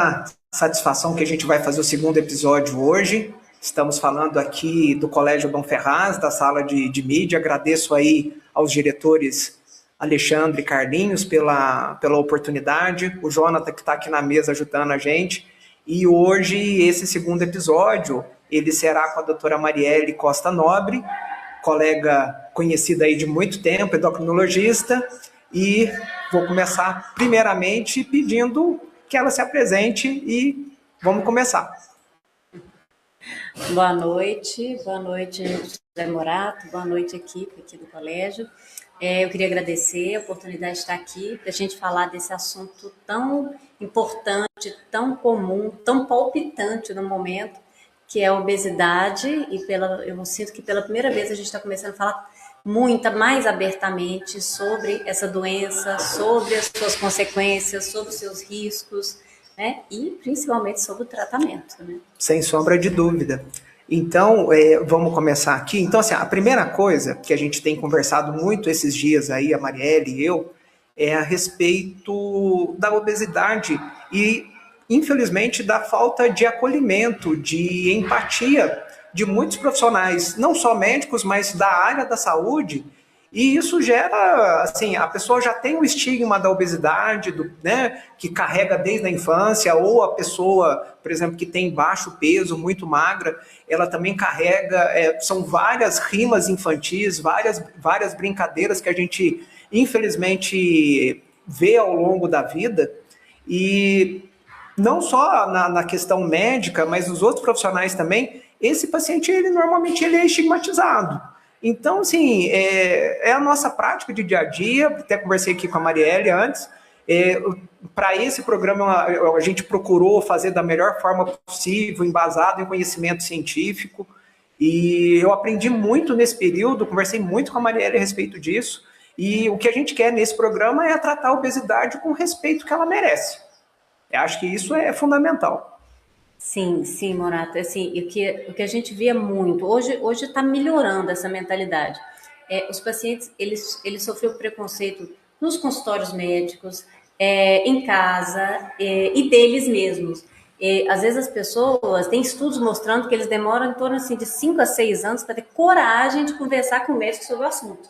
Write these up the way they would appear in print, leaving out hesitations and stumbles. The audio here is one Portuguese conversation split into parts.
muita satisfação que a gente vai fazer o segundo episódio hoje. Estamos falando aqui do Colégio Dom Ferraz, da sala de mídia. Agradeço aí aos diretores Alexandre e Carlinhos pela oportunidade, o Jonathan que está aqui na mesa ajudando a gente. E hoje, esse segundo episódio, ele será com a doutora Marielle Costa Nobre, colega conhecida aí de muito tempo, endocrinologista, e vou começar primeiramente pedindo que ela se apresente e vamos começar. Boa noite, José Morato, boa noite, equipe aqui do colégio. Eu queria agradecer a oportunidade de estar aqui para a gente falar desse assunto tão importante, tão comum, tão palpitante no momento, que é a obesidade, e eu sinto que pela primeira vez a gente está começando a falar mais abertamente sobre essa doença, sobre as suas consequências, sobre os seus riscos, né? E principalmente sobre o tratamento, né? Sem sombra de dúvida. Então, vamos começar aqui. Então, assim, a primeira coisa que a gente tem conversado muito esses dias aí, a Marielle e eu, é a respeito da obesidade e, infelizmente, da falta de acolhimento, de empatia de muitos profissionais, não só médicos, mas da área da saúde. E isso gera, assim, a pessoa já tem o estigma da obesidade, né, que carrega desde a infância, ou a pessoa, por exemplo, que tem baixo peso, muito magra, ela também carrega, são várias rimas infantis, várias brincadeiras que a gente, infelizmente, vê ao longo da vida, e não só na questão médica, mas nos outros profissionais também, esse paciente, normalmente, ele é estigmatizado. Então, assim, é a nossa prática de dia a dia. Até conversei aqui com a Marielle antes. Para esse programa, a gente procurou fazer da melhor forma possível, embasado em conhecimento científico. E eu aprendi muito nesse período, conversei muito com a Marielle a respeito disso. E o que a gente quer nesse programa é tratar a obesidade com o respeito que ela merece. Eu acho que isso é fundamental. Sim, Morato. Assim, o que a gente via muito, hoje está melhorando essa mentalidade. Os pacientes, eles sofreram preconceito nos consultórios médicos, em casa, e deles mesmos. Às vezes as pessoas, têm estudos mostrando que eles demoram em torno assim, de 5 a 6 anos para ter coragem de conversar com o médico sobre o assunto.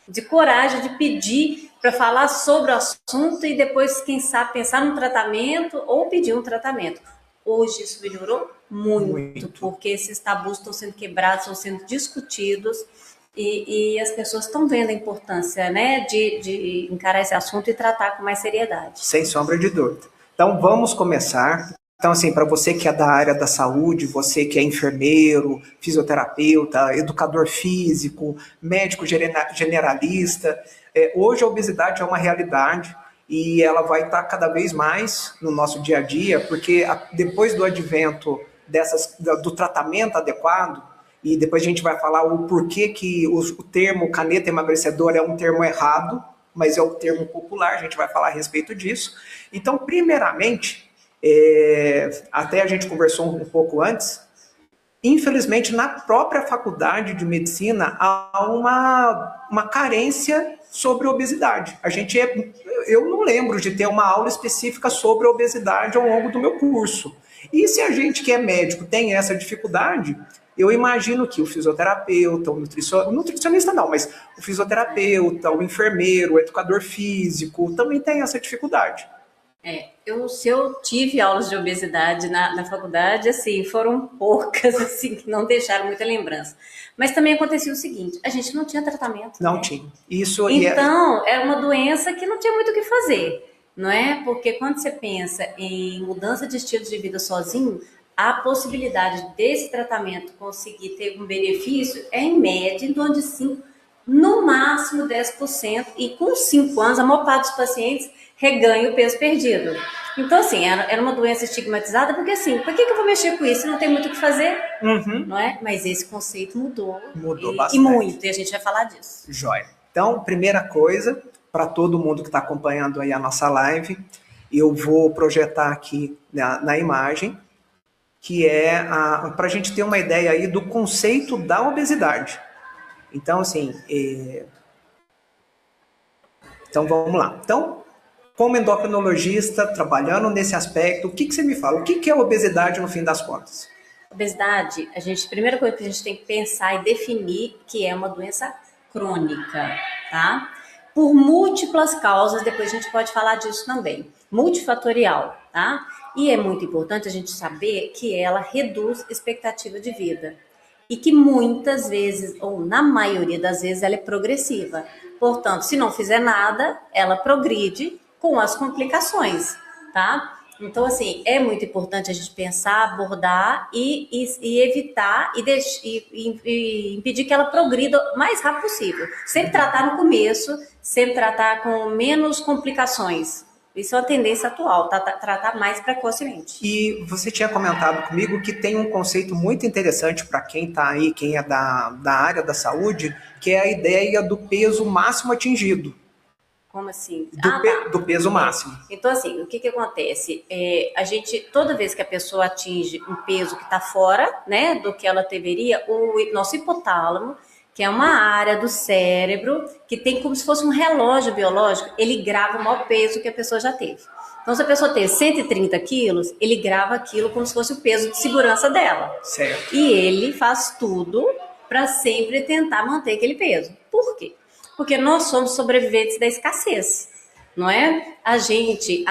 De coragem de pedir para falar sobre o assunto e depois, quem sabe, pensar num tratamento ou pedir um tratamento. Hoje isso melhorou muito, porque esses tabus estão sendo quebrados, estão sendo discutidos e as pessoas estão vendo a importância, né, de encarar esse assunto e tratar com mais seriedade. Sem sombra de dúvida. Então vamos começar. Então, assim, para você que é da área da saúde, você que é enfermeiro, fisioterapeuta, educador físico, médico generalista, hoje a obesidade é uma realidade. E ela vai estar cada vez mais no nosso dia a dia, porque depois do advento do tratamento adequado, e depois a gente vai falar o porquê que o termo caneta emagrecedora é um termo errado, mas é o termo popular, a gente vai falar a respeito disso. Então, primeiramente, até a gente conversou um pouco antes, infelizmente, na própria faculdade de medicina, há uma carência sobre obesidade. Eu não lembro de ter uma aula específica sobre obesidade ao longo do meu curso. E se a gente que é médico tem essa dificuldade, eu imagino que o fisioterapeuta, o nutricionista não, mas o fisioterapeuta, o enfermeiro, o educador físico também tem essa dificuldade. Se eu tive aulas de obesidade na faculdade, assim, foram poucas, assim, que não deixaram muita lembrança. Mas também acontecia o seguinte, a gente não tinha tratamento. Não tinha. Então, era uma doença que não tinha muito o que fazer, não é? Porque quando você pensa em mudança de estilo de vida sozinho, a possibilidade desse tratamento conseguir ter um benefício é, em média, em torno de 5%, no máximo 10%, e com 5 anos, a maior parte dos pacientes reganha o peso perdido. Então, assim, era uma doença estigmatizada, porque assim, por que eu vou mexer com isso? Não tem muito o que fazer, não é? Mas esse conceito mudou bastante. E muito, e a gente vai falar disso. Joia. Então, primeira coisa, para todo mundo que está acompanhando aí a nossa live, eu vou projetar aqui na imagem, que é para a gente ter uma ideia aí do conceito da obesidade. Então, assim, então vamos lá. Então, como endocrinologista, trabalhando nesse aspecto, o que você me fala? O que é obesidade no fim das contas? Obesidade, a primeira coisa que a gente tem que pensar e definir que é uma doença crônica, tá? Por múltiplas causas, depois a gente pode falar disso também. Multifatorial, tá? E é muito importante a gente saber que ela reduz expectativa de vida. E que muitas vezes, ou na maioria das vezes, ela é progressiva. Portanto, se não fizer nada, ela progride com as complicações, tá? Então, assim, é muito importante a gente pensar, abordar e evitar e impedir que ela progrida o mais rápido possível. Sempre tratar no começo, sempre tratar com menos complicações. Isso é uma tendência atual, tratar mais precocemente. E você tinha comentado comigo que tem um conceito muito interessante para quem está aí, quem é da área da saúde, que é a ideia do peso máximo atingido. Como assim? Do peso máximo. Então, assim, o que acontece? A gente, toda vez que a pessoa atinge um peso que está fora, né, do que ela deveria, o nosso hipotálamo, que é uma área do cérebro que tem como se fosse um relógio biológico, ele grava o maior peso que a pessoa já teve. Então, se a pessoa tem 130 quilos, ele grava aquilo como se fosse o peso de segurança dela. Certo. E ele faz tudo para sempre tentar manter aquele peso. Por quê? Porque nós somos sobreviventes da escassez, não é? A gente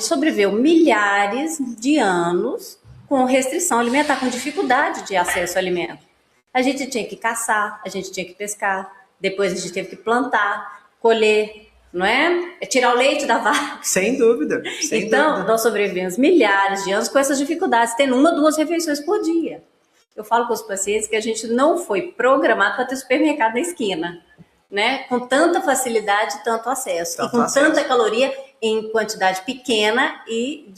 sobreviveu milhares de anos com restrição alimentar, com dificuldade de acesso ao alimento. A gente tinha que caçar, a gente tinha que pescar, depois a gente teve que plantar, colher, não é? Tirar o leite da vaca. Sem dúvida. Então, nós sobrevivemos milhares de anos com essas dificuldades, tendo 1, 2 refeições por dia. Eu falo com os pacientes que a gente não foi programado para ter supermercado na esquina, né? Com tanta facilidade, tanto acesso. Tanta caloria em quantidade pequena e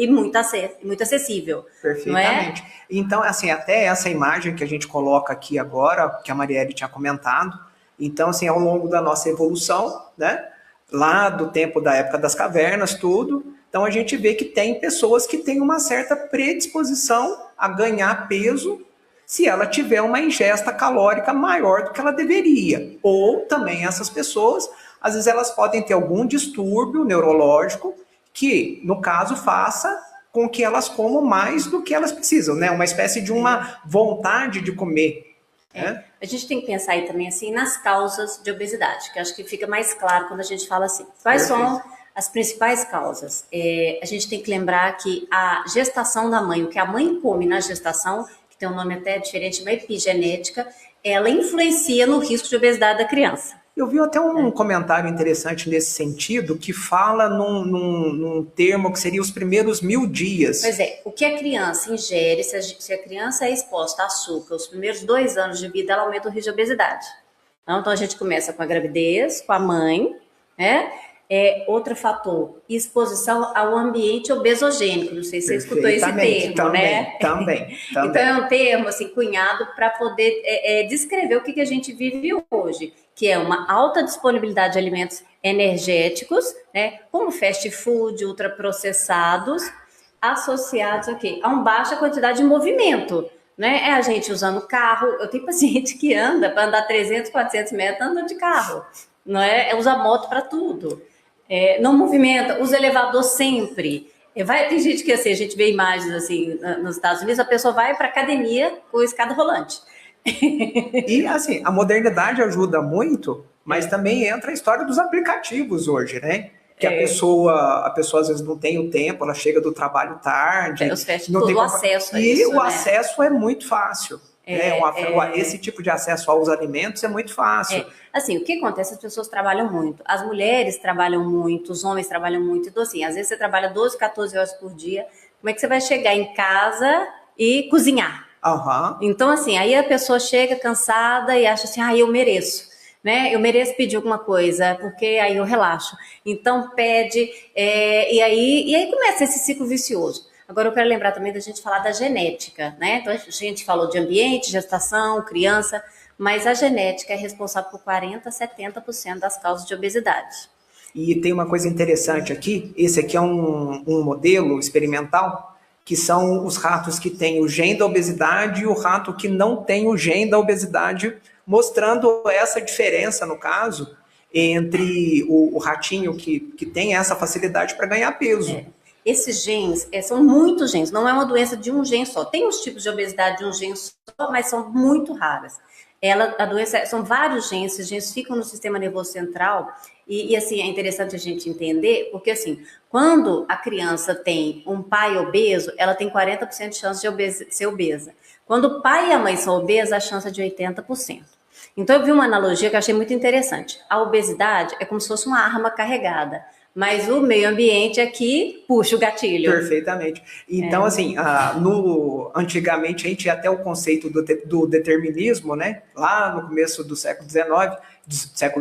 muito acessível. Perfeitamente. Não é? Então, assim, até essa imagem que a gente coloca aqui agora, que a Marielle tinha comentado, então, assim, ao longo da nossa evolução, né? Lá do tempo da época das cavernas, tudo, então a gente vê que tem pessoas que têm uma certa predisposição a ganhar peso se ela tiver uma ingesta calórica maior do que ela deveria. Ou também essas pessoas, às vezes elas podem ter algum distúrbio neurológico que, no caso, faça com que elas comam mais do que elas precisam, né? Uma espécie de uma vontade de comer. Né? A gente tem que pensar aí também assim nas causas de obesidade, que acho que fica mais claro quando a gente fala assim. Quais são as principais causas? A gente tem que lembrar que a gestação da mãe, o que a mãe come na gestação, que tem um nome até diferente, uma epigenética, ela influencia no risco de obesidade da criança. Eu vi até um comentário interessante nesse sentido, que fala num termo que seria os primeiros 1000 dias. Pois é, o que a criança ingere, se a criança é exposta a açúcar, os primeiros 2 anos de vida, ela aumenta o risco de obesidade. Então a gente começa com a gravidez, com a mãe, né? Outro fator, exposição ao ambiente obesogênico. Não sei se você escutou esse termo, né? Também. Então é um termo assim, cunhado para poder descrever o que a gente vive hoje, que é uma alta disponibilidade de alimentos energéticos, né, como fast food, ultraprocessados, associados a uma baixa quantidade de movimento. Né? É a gente usando carro. Eu tenho paciente que anda para andar 300, 400 metros andando de carro. Não é? Usa moto para tudo. Não movimenta, usa elevador sempre. Tem gente que assim, a gente vê imagens assim nos Estados Unidos, a pessoa vai para academia com escada rolante. E assim, a modernidade ajuda muito, mas também entra a história dos aplicativos hoje, né? Que a pessoa às vezes não tem o tempo, ela chega do trabalho tarde. Não tem o acesso a isso, e o acesso é muito fácil. Esse tipo de acesso aos alimentos é muito fácil. Assim, o que acontece? As pessoas trabalham muito, as mulheres trabalham muito, os homens trabalham muito. Então, assim, às vezes você trabalha 12, 14 horas por dia. Como é que você vai chegar em casa e cozinhar? Uhum. Então, assim, aí a pessoa chega cansada e acha assim, eu mereço. Né? Eu mereço pedir alguma coisa, porque aí eu relaxo. Então, pede, e aí começa esse ciclo vicioso. Agora, eu quero lembrar também da gente falar da genética, né? Então, a gente falou de ambiente, gestação, criança, mas a genética é responsável por 40% a 70% das causas de obesidade. E tem uma coisa interessante aqui, esse aqui é um modelo experimental, que são os ratos que têm o gene da obesidade e o rato que não tem o gene da obesidade, mostrando essa diferença, no caso, entre o ratinho que tem essa facilidade para ganhar peso. Esses genes, são muitos genes, não é uma doença de um gene só. Tem os tipos de obesidade de um gene só, mas são muito raras. A doença, são vários genes, esses genes ficam no sistema nervoso central, e assim, é interessante a gente entender, porque assim, quando a criança tem um pai obeso, ela tem 40% de chance de ser obesa. Quando o pai e a mãe são obesos, a chance é de 80%. Então eu vi uma analogia que eu achei muito interessante. A obesidade é como se fosse uma arma carregada, mas o meio ambiente é que puxa o gatilho. Perfeitamente. Então, assim, antigamente a gente tinha até o conceito do determinismo, né? Lá no começo do século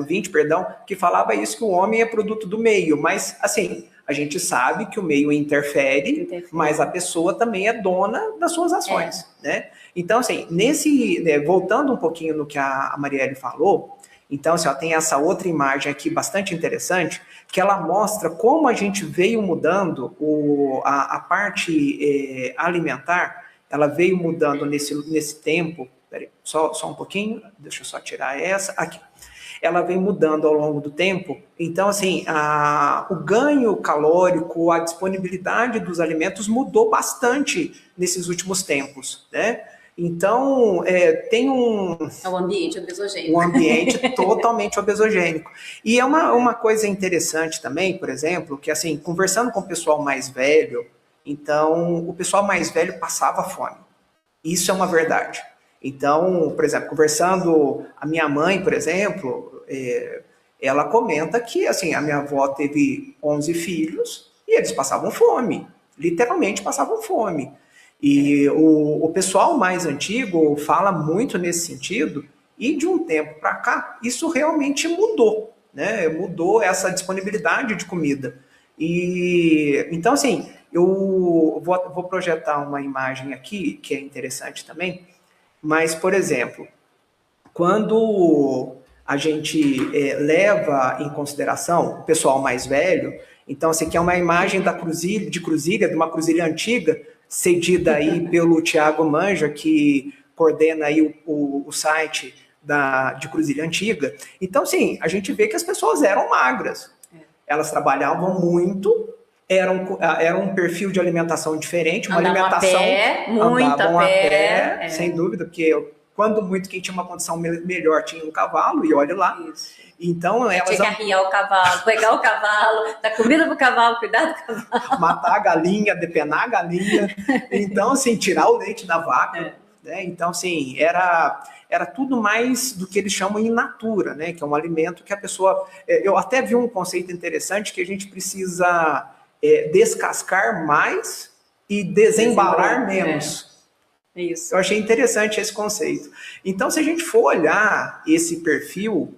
XX, perdão, que falava isso, que o homem é produto do meio. Mas, assim, a gente sabe que o meio interfere, mas a pessoa também é dona das suas ações, né? Então, assim, voltando um pouquinho no que a Marielle falou, então, assim, tem essa outra imagem aqui bastante interessante, que ela mostra como a gente veio mudando a parte alimentar, ela veio mudando nesse tempo. Peraí, só um pouquinho, deixa eu só tirar essa aqui. Ela vem mudando ao longo do tempo. Então, assim, o ganho calórico, a disponibilidade dos alimentos mudou bastante nesses últimos tempos, né? Então, tem É um ambiente obesogênico. Um ambiente totalmente obesogênico. E é uma coisa interessante também, por exemplo, que assim, conversando com o pessoal mais velho, então, o pessoal mais velho passava fome. Isso é uma verdade. Então, por exemplo, conversando, a minha mãe, por exemplo, ela comenta que, assim, a minha avó teve 11 filhos e eles passavam fome. Literalmente passavam fome. E o pessoal mais antigo fala muito nesse sentido, e de um tempo para cá, isso realmente mudou, né? Mudou essa disponibilidade de comida. E então, assim, eu vou projetar uma imagem aqui, que é interessante também, mas, por exemplo, quando a gente leva em consideração o pessoal mais velho, então, assim, que é uma imagem de uma cruzilha antiga, cedida aí pelo Tiago Manja, que coordena aí o site de Cruzilha Antiga. Então, sim, a gente vê que as pessoas eram magras. Elas trabalhavam muito, era um perfil de alimentação diferente, uma alimentação... Andavam a pé, sem dúvida, porque quando muito quem tinha uma condição melhor tinha um cavalo, e olha lá. Isso. Então, tinha que arriar o cavalo, pegar o cavalo, dar comida pro cavalo, cuidar do cavalo. Matar a galinha, depenar a galinha. Então, assim, tirar o leite da vaca. Né? Então, assim, era tudo mais do que eles chamam in natura, né? Que é um alimento que a pessoa... Eu até vi um conceito interessante que a gente precisa descascar mais e desembalar menos. Isso. Eu achei interessante esse conceito. Então, se a gente for olhar esse perfil...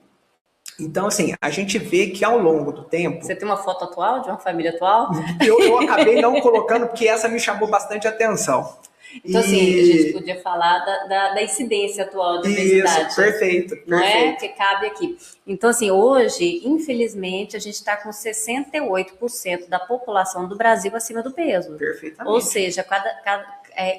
Então, assim, a gente vê que ao longo do tempo... Você tem uma foto atual, de uma família atual? Eu acabei não colocando, porque essa me chamou bastante atenção. Então, assim, a gente podia falar da incidência atual da obesidade. Isso, perfeito. Não é? Que cabe aqui. Então, assim, hoje, infelizmente, a gente está com 68% da população do Brasil acima do peso. Perfeitamente. Ou seja,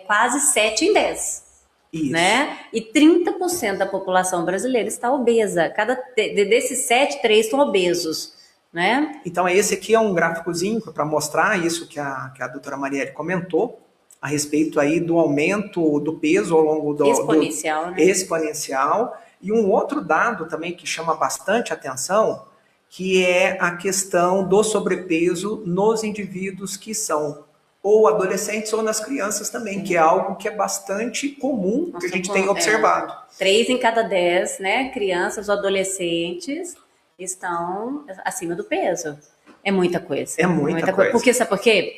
quase 7 em 10. Isso. Né? E 30% da população brasileira está obesa. Desses 7, 3 estão obesos. Né? Então, esse aqui é um gráficozinho para mostrar isso que a doutora Marielle comentou, a respeito aí do aumento do peso ao longo do... Exponencial, né? Exponencial. E um outro dado também que chama bastante atenção, que é a questão do sobrepeso nos indivíduos que são ou adolescentes ou nas crianças também, que é algo que é bastante comum, que a gente tem observado. 3 em cada 10, né, crianças ou adolescentes estão acima do peso. É muita coisa. É muita coisa. Porque, sabe por quê?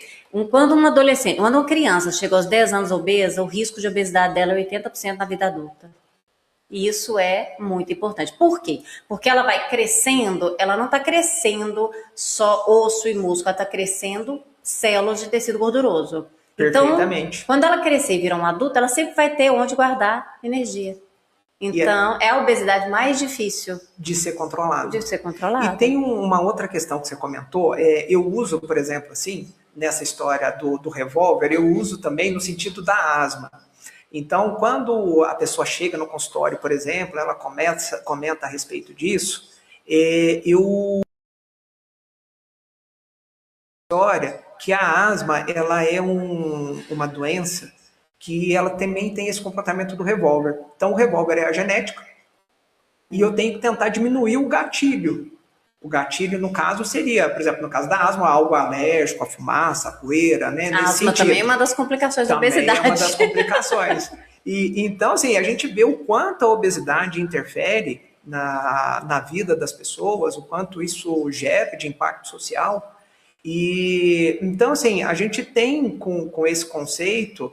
Quando uma criança chega aos 10 anos obesa, o risco de obesidade dela é 80% na vida adulta. E isso é muito importante. Por quê? Porque ela vai crescendo, ela não está crescendo só osso e músculo, ela está crescendo células de tecido gorduroso. Perfeitamente. Então, quando ela crescer e virar uma adulta, ela sempre vai ter onde guardar energia. Então, é a obesidade mais difícil de ser controlada. E tem uma outra questão que você comentou, eu uso, por exemplo, assim, nessa história do revólver, eu uso também no sentido da asma. Então, quando a pessoa chega no consultório, por exemplo, ela comenta a respeito disso, eu história que a asma ela é uma doença que ela também tem esse comportamento do revólver. Então, o revólver é a genética e eu tenho que tentar diminuir o gatilho. O gatilho, no caso, seria, por exemplo, no caso da asma, algo alérgico, a fumaça, a poeira, né? A asma também é uma das complicações da obesidade. É uma das complicações. Então, assim, a gente vê o quanto a obesidade interfere na vida das pessoas, o quanto isso gera de impacto social. E então, assim, a gente tem com esse conceito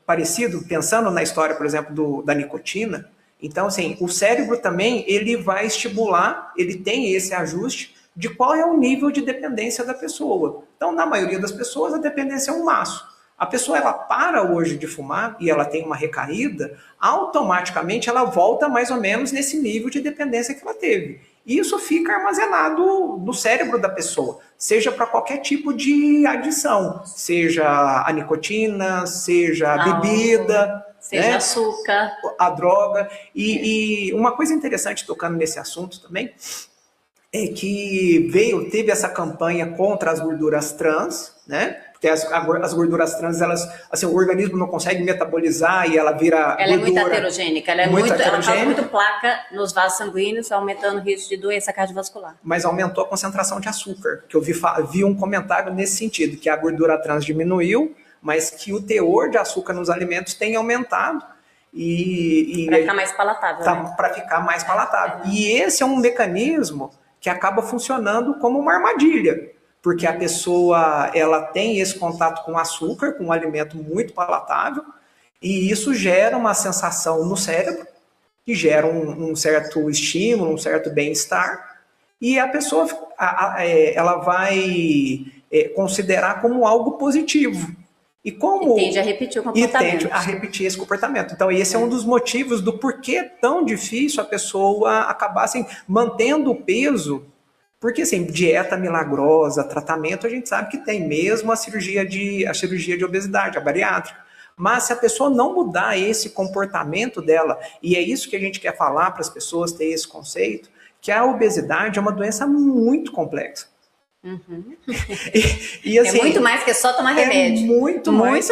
parecido, pensando na história, por exemplo, da nicotina. Então, assim, o cérebro também, ele vai estimular, ele tem esse ajuste de qual é o nível de dependência da pessoa. Então, na maioria das pessoas, a dependência é um maço. A pessoa, ela para hoje de fumar e ela tem uma recaída, automaticamente ela volta mais ou menos nesse nível de dependência que ela teve. E isso fica armazenado no cérebro da pessoa, seja para qualquer tipo de adição, seja a nicotina, seja a bebida, seja, né? Açúcar, a droga. E uma coisa interessante tocando nesse assunto também é que teve essa campanha contra as gorduras trans, né? Porque as gorduras trans, elas, assim, o organismo não consegue metabolizar e ela vira ela gordura. É muito heterogênica, ela causa muito placa nos vasos sanguíneos, aumentando o risco de doença cardiovascular. Mas aumentou a concentração de açúcar, que eu vi um comentário nesse sentido, que a gordura trans diminuiu, mas que o teor de açúcar nos alimentos tem aumentado. Para ficar mais palatável. Né? Para ficar mais palatável. E esse é um mecanismo que acaba funcionando como uma armadilha, porque a pessoa ela tem esse contato com açúcar, com um alimento muito palatável, e isso gera uma sensação no cérebro, que gera um certo estímulo, um certo bem-estar, e a pessoa ela vai considerar como algo positivo. E tende a repetir o comportamento. E tende a repetir esse comportamento. Então, esse é um dos motivos do porquê é tão difícil a pessoa acabar assim, mantendo o peso. Porque, assim, dieta milagrosa, tratamento, a gente sabe que tem mesmo a cirurgia de obesidade, a bariátrica. Mas se a pessoa não mudar esse comportamento dela, e é isso que a gente quer falar para as pessoas, ter esse conceito, que a obesidade é uma doença muito complexa. Uhum. Assim, é muito mais que só tomar remédio. Muito mais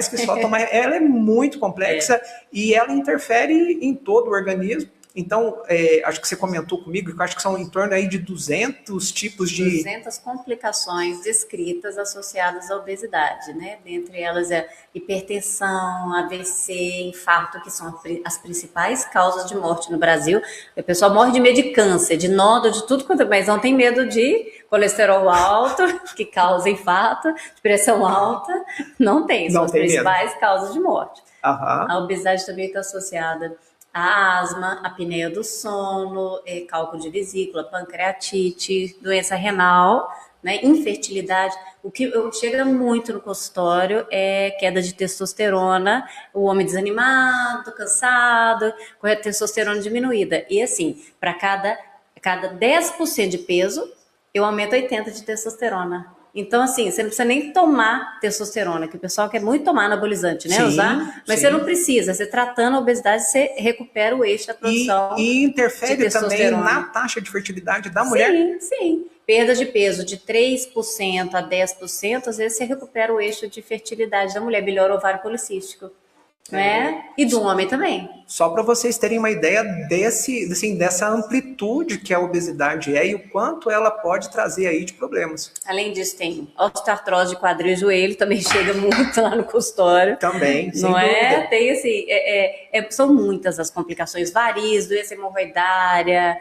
que só tomar remédio. Ela é muito complexa e ela interfere em todo o organismo. Então, acho que você comentou comigo que eu acho que são em torno aí de 200 tipos de... 200 complicações descritas associadas à obesidade, né? Dentre elas é hipertensão, AVC, infarto, que são as principais causas de morte no Brasil. O pessoal morre de medo de câncer, de nódulo, de tudo quanto, mas não tem medo de colesterol alto, que causa infarto, de pressão alta, não tem. São as principais causas de morte. Uhum. A obesidade também está associada a asma, apneia do sono, cálculo de vesícula, pancreatite, doença renal, né, infertilidade. O que chega muito no consultório é queda de testosterona, o homem desanimado, cansado, com a testosterona diminuída. E assim, para cada 10% de peso, eu aumento 80 de testosterona. Então, assim, você não precisa nem tomar testosterona, que o pessoal quer muito tomar anabolizante, né? Sim, usar, mas você não precisa. Você tratando a obesidade, você recupera o eixo da produção. E interfere também na taxa de fertilidade da mulher. Sim. Perda de peso de 3% a 10%, às vezes você recupera o eixo de fertilidade da mulher, melhora o ovário policístico. Né? E do homem também. Só para vocês terem uma ideia dessa amplitude que a obesidade é e o quanto ela pode trazer aí de problemas. Além disso, tem osteoartrose de quadril e joelho, também chega muito lá no consultório. Também, sem não dúvida. É? Tem assim, são muitas as complicações, variz, doença hemorroidária,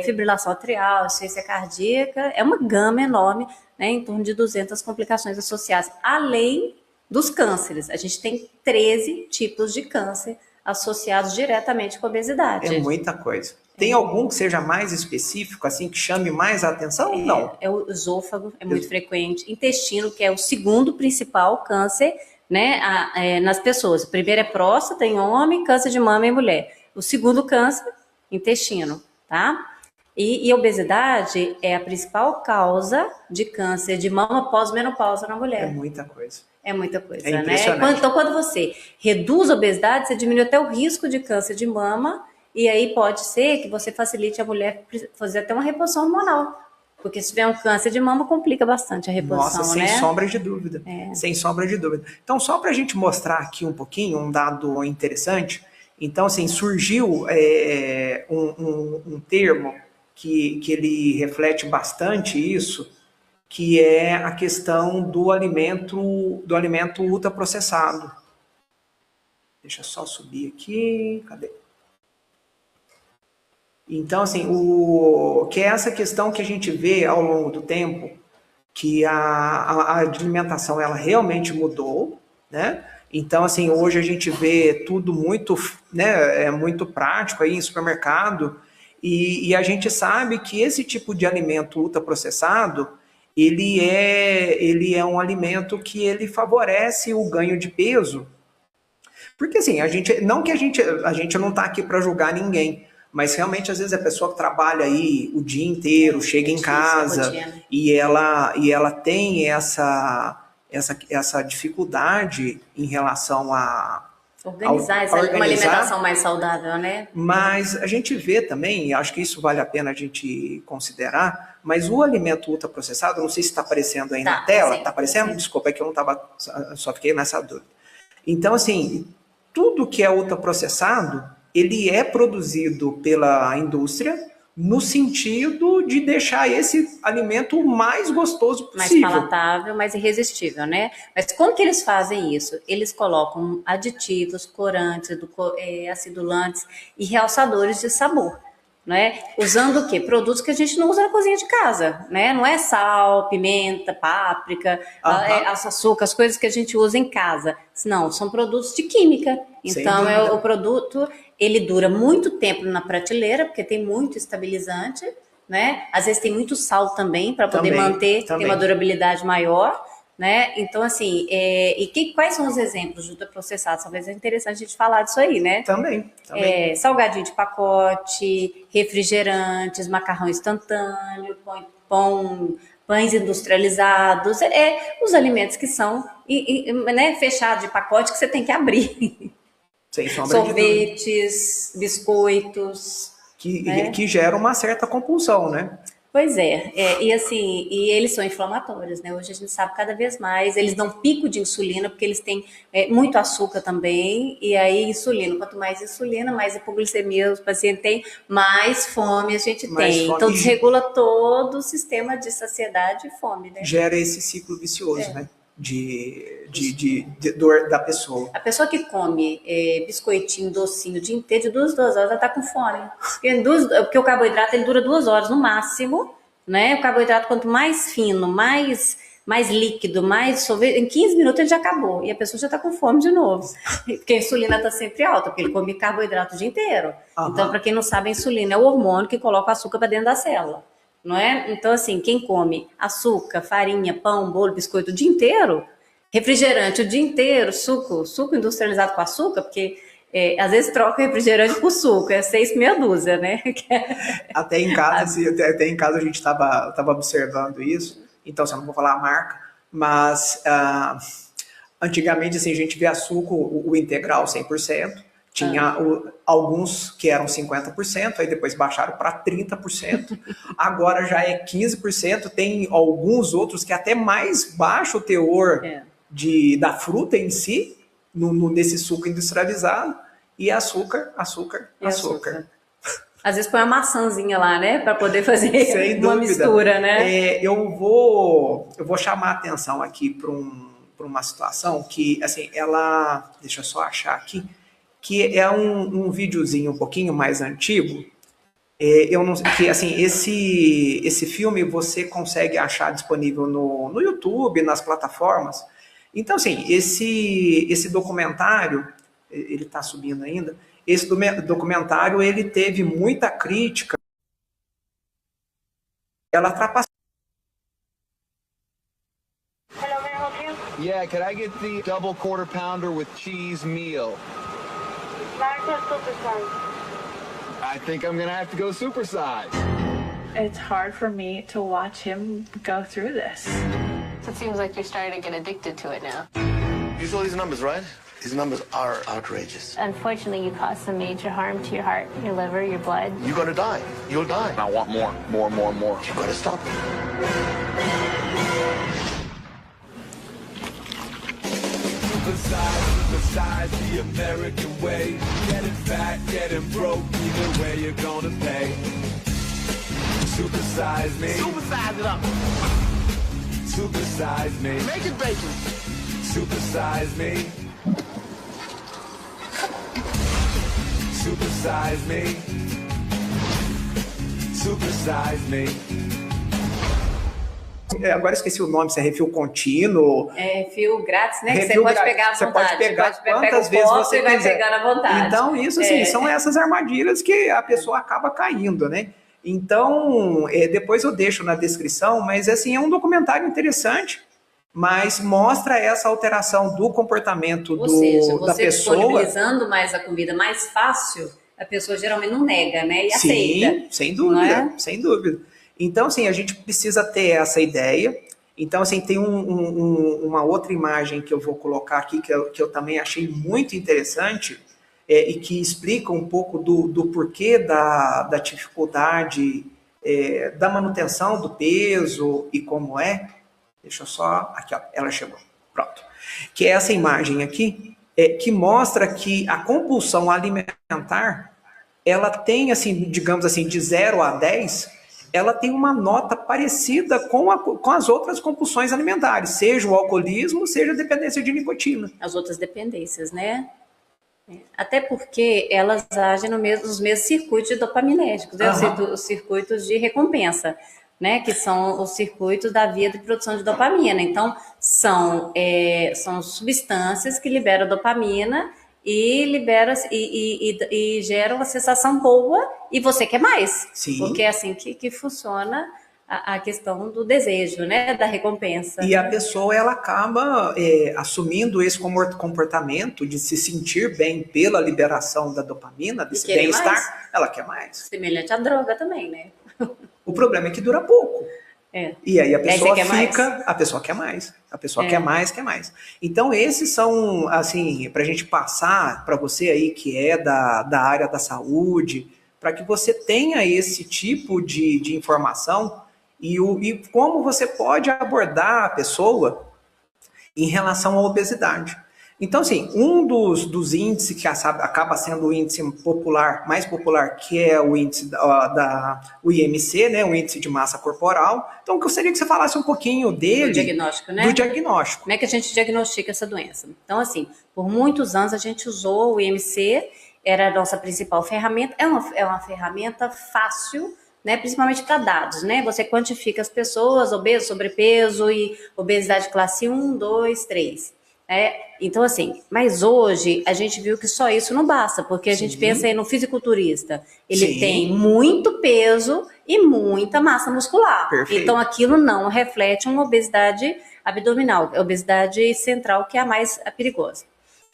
fibrilação atrial, insuficiência cardíaca, é uma gama enorme, né, em torno de 200 complicações associadas, além dos cânceres. A gente tem 13 tipos de câncer associados diretamente com a obesidade. É muita coisa. Tem algum que seja mais específico, assim, que chame mais a atenção? Não. É o esôfago, é muito frequente. Intestino, que é o segundo principal câncer, né, nas pessoas. O primeiro é próstata em homem, câncer de mama em mulher. O segundo câncer, intestino, tá? E a obesidade é a principal causa de câncer de mama pós-menopausa na mulher. É muita coisa. É muita coisa, né? Então, quando você reduz a obesidade, você diminui até o risco de câncer de mama E aí pode ser que você facilite a mulher fazer até uma reposição hormonal. Porque se tiver um câncer de mama, complica bastante a reposição, Nossa, sem né? sombra de dúvida. Sem sombra de dúvida. Então, só para a gente mostrar aqui um pouquinho, um dado interessante. Então, assim, surgiu um termo que ele reflete bastante isso, que é a questão do alimento ultraprocessado. Deixa eu só subir aqui. Cadê? Então, assim, que é essa questão que a gente vê ao longo do tempo, que a alimentação ela realmente mudou, né? Então, assim, hoje a gente vê tudo muito, né, muito prático aí em supermercado, e a gente sabe que esse tipo de alimento ultraprocessado, ele é um alimento que ele favorece o ganho de peso, porque assim, a gente não está aqui para julgar ninguém, mas realmente às vezes a pessoa que trabalha aí o dia inteiro, chega em casa e ela tem essa dificuldade em relação a organizar uma alimentação mais saudável, né? Mas a gente vê também, e acho que isso vale a pena a gente considerar, mas o alimento ultraprocessado, não sei se está aparecendo aí na tela, está aparecendo? Sim. Desculpa, é que eu não estava, só fiquei nessa dúvida. Então, assim, tudo que é ultraprocessado, ele é produzido pela indústria no sentido de deixar esse alimento o mais gostoso possível. Mais palatável, mais irresistível, né? Mas como que eles fazem isso? Eles colocam aditivos, corantes, acidulantes e realçadores de sabor. Né? Usando o quê? Produtos que a gente não usa na cozinha de casa, né? Não é sal, pimenta, páprica, açúcar, as coisas que a gente usa em casa. Não, são produtos de química. Então, o produto, ele dura muito tempo na prateleira, porque tem muito estabilizante, né? Às vezes tem muito sal também, para poder manter, ter uma durabilidade maior. Né? Então, assim, quais são os exemplos de ultraprocessados? Talvez é interessante a gente falar disso aí, né? Também. Salgadinho de pacote, refrigerantes, macarrão instantâneo, pães industrializados, os alimentos que são né, fechados de pacote que você tem que abrir. Sem sombra sorvetes, biscoitos. Que geram uma certa compulsão, né? Pois e assim, e eles são inflamatórios, né? Hoje a gente sabe cada vez mais, eles dão pico de insulina, porque eles têm muito açúcar também, e aí insulina, quanto mais insulina, mais hipoglicemia os pacientes têm, mais fome a gente tem. Então desregula todo o sistema de saciedade e fome, né? Gera esse ciclo vicioso, né? De dor da pessoa. A pessoa que come biscoitinho, docinho o dia inteiro, de 2 horas, ela tá com fome. Porque o carboidrato ele dura 2 horas no máximo, né? O carboidrato, quanto mais fino, mais líquido, mais sorvete, em 15 minutos ele já acabou. E a pessoa já tá com fome de novo. Porque a insulina tá sempre alta, porque ele come carboidrato o dia inteiro. Então, para quem não sabe, a insulina é o hormônio que coloca o açúcar para dentro da célula. Não é? Então, assim, quem come açúcar, farinha, pão, bolo, biscoito o dia inteiro, refrigerante o dia inteiro, suco industrializado com açúcar, porque às vezes troca refrigerante por suco, 6 meia dúzia, né? Até em casa a gente estava observando isso, então, assim, eu não vou falar a marca, mas antigamente, assim, a gente via suco, o integral 100%, tinha alguns que eram 50%, aí depois baixaram para 30%, agora já é 15%, tem alguns outros que até mais baixo o teor da fruta em si, nesse suco industrializado, e açúcar. Às vezes põe uma maçãzinha lá, né, para poder fazer uma mistura, né? Eu vou chamar a atenção aqui para uma situação que, assim, deixa eu só achar aqui, que é um videozinho um pouquinho mais antigo. Eu não sei, que assim, esse filme você consegue achar disponível no YouTube, nas plataformas. Então, assim, esse documentário, ele está subindo ainda, esse documentário, ele teve muita crítica. Ela ultrapassou. Hello, may I help you? Yeah, could I get the double quarter pounder with cheese meal? Supersize. I think I'm gonna have to go supersize. It's hard for me to watch him go through this. So it seems like you're starting to get addicted to it now. Use all these numbers, right? These numbers are outrageous. Unfortunately, you cause some major harm to your heart, your liver, your blood. You're gonna die. You'll die. I want more. You gotta stop it. Supersize the American way. Getting fat, getting broke, either way you're gonna pay. Supersize me. Supersize it up. Supersize me. Make it bacon. Supersize me. Supersize me. Supersize me. Agora esqueci o nome, se é refil contínuo. É refil grátis, né? Que você Refil pode grátis. pegar à Você vontade. pode pegar pega quantas o vezes copo você e vai quiser. pegando à vontade. Então, isso assim, são essas armadilhas que a pessoa acaba caindo, né? Então, depois eu deixo na descrição, mas assim, é um documentário interessante, mas mostra essa alteração do comportamento Ou seja, da você pessoa. disponibilizando mais a comida mais fácil, a pessoa geralmente não nega, né? E aceita. Sim, sem dúvida, não é? sem dúvida. Então, assim, a gente precisa ter essa ideia. Então, assim, tem uma outra imagem que eu vou colocar aqui, que eu também achei muito interessante, e que explica um pouco do porquê da dificuldade da manutenção do peso e como é. Deixa eu só... Aqui, ó, ela chegou. Pronto. Que é essa imagem aqui, que mostra que a compulsão alimentar, ela tem, assim, digamos assim, de 0 a 10, ela tem uma nota parecida com as outras compulsões alimentares, seja o alcoolismo, seja a dependência de nicotina. As outras dependências, né? Até porque elas agem nos mesmos circuitos de dopaminérgicos, né? Os circuitos de recompensa, né? Que são os circuitos da via de produção de dopamina. Então, são substâncias que liberam dopamina e geram uma sensação boa e você quer mais. Sim. Porque é assim que funciona a questão do desejo, né? Da recompensa. E a pessoa, ela acaba assumindo esse comportamento de se sentir bem pela liberação da dopamina, desse bem-estar, ela quer mais. Semelhante à droga também, né? O problema é que dura pouco. E aí a pessoa a pessoa quer mais. A pessoa quer mais. Então esses são, assim, pra gente passar para você aí que é da área da saúde, para que você tenha esse tipo de informação e como você pode abordar a pessoa em relação à obesidade. Então, assim, um dos índices que acaba sendo o índice mais popular, que é o índice o IMC, né, o índice de massa corporal. Então, eu gostaria que você falasse um pouquinho dele. Do diagnóstico, né? Do diagnóstico. Como é que a gente diagnostica essa doença? Então, assim, por muitos anos a gente usou o IMC, era a nossa principal ferramenta. É uma ferramenta fácil, né, principalmente para dados, né? Você quantifica as pessoas, obeso, sobrepeso e obesidade classe 1, 2, 3. Então, assim, mas hoje a gente viu que só isso não basta, porque a gente pensa aí no fisiculturista. Ele tem muito peso e muita massa muscular. Perfeito. Então, aquilo não reflete uma obesidade abdominal, obesidade central, que é a mais perigosa.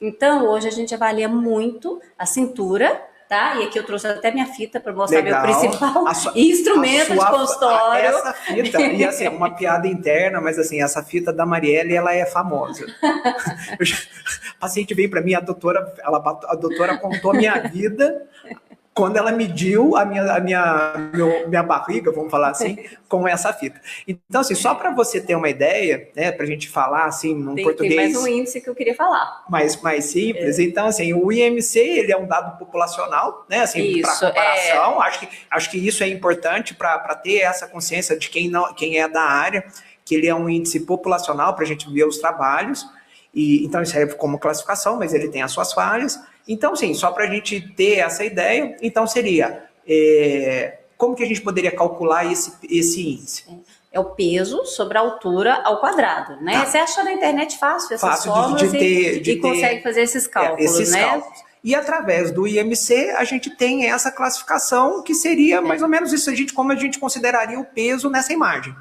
Então, hoje a gente avalia muito a cintura, tá? E aqui eu trouxe até minha fita para mostrar meu principal instrumento de consultório. Essa fita, e assim, é uma piada interna, mas assim, essa fita da Marielle, ela é famosa. O paciente veio para mim, a doutora contou a minha vida quando ela mediu a minha barriga, vamos falar assim, com essa fita. Então, assim, só para você ter uma ideia, né, para a gente falar assim, num português... Tem mais um índice que eu queria falar. Mais simples. Então, assim, o IMC, ele é um dado populacional, né, assim, para comparação. Acho que isso é importante para ter essa consciência de quem é da área, que ele é um índice populacional para a gente ver os trabalhos. Então, ele serve como classificação, mas ele tem as suas falhas. Então, sim, só para a gente ter essa ideia, então seria, como que a gente poderia calcular esse índice? É o peso sobre a altura ao quadrado, né? Tá. Você acha na internet fácil essas fórmulas e consegue fazer esses cálculos, né? Cálculos. E através do IMC, a gente tem essa classificação que seria mais ou menos isso, como a gente consideraria o peso nessa imagem.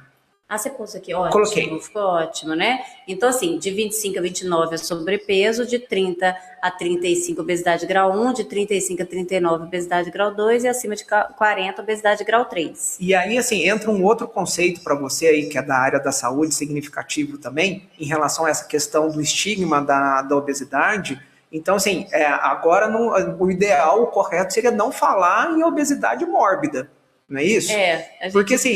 Ah, você pôs aqui, ótimo. Coloquei. Ficou ótimo, né? Então, assim, de 25 a 29 é sobrepeso, de 30 a 35 obesidade grau 1, de 35 a 39 obesidade grau 2 e acima de 40 obesidade grau 3. E aí, assim, entra um outro conceito para você aí, que é da área da saúde, significativo também, em relação a essa questão do estigma da obesidade, Então, assim, agora o ideal, o correto seria não falar em obesidade mórbida, não é isso? A gente porque, assim,